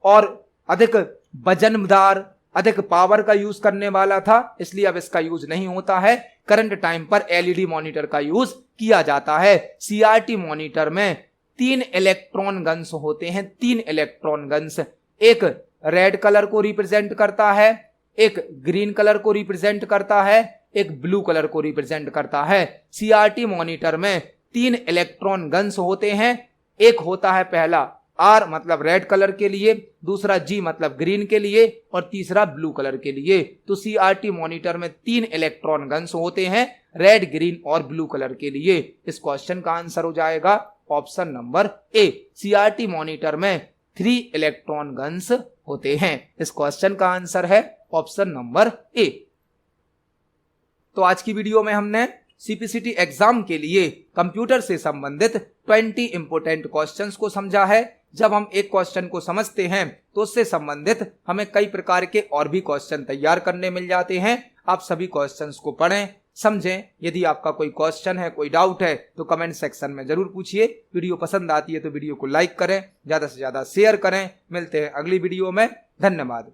और अधिक वजनदार, अधिक पावर का यूज करने वाला था, इसलिए अब इसका यूज नहीं होता है। करंट टाइम पर एलईडी मॉनिटर का यूज किया जाता है। सीआरटी मॉनिटर में 3 इलेक्ट्रॉन गन्स होते हैं, 3 इलेक्ट्रॉन गन्स। एक रेड कलर को रिप्रेजेंट करता है, एक ग्रीन कलर को रिप्रेजेंट करता है, एक ब्लू कलर को रिप्रेजेंट करता है। सीआरटी मॉनिटर में 3 इलेक्ट्रॉन गन्स होते हैं। एक होता है पहला आर मतलब रेड कलर के लिए, दूसरा जी मतलब ग्रीन के लिए और तीसरा ब्लू कलर के लिए। तो सीआरटी मॉनिटर में 3 इलेक्ट्रॉन गन्स होते हैं, रेड, ग्रीन और ब्लू कलर के लिए। इस क्वेश्चन का आंसर हो जाएगा ऑप्शन नंबर ए। सीआरटी मॉनिटर में 3 इलेक्ट्रॉन गन्स होते हैं। इस क्वेश्चन का आंसर है ऑप्शन नंबर ए। तो आज की वीडियो में हमने सीपीसीटी एग्जाम के लिए कंप्यूटर से संबंधित 20 इंपोर्टेंट क्वेश्चंस को समझा है। जब हम एक क्वेश्चन को समझते हैं तो उससे संबंधित हमें कई प्रकार के और भी क्वेश्चन तैयार करने मिल जाते हैं। आप सभी क्वेश्चंस को पढ़ें, समझें। यदि आपका कोई क्वेश्चन है, कोई डाउट है तो कमेंट सेक्शन में जरूर पूछिए। वीडियो पसंद आती है तो वीडियो को लाइक करें, ज्यादा से ज्यादा शेयर करें। मिलते हैं अगली वीडियो में। धन्यवाद।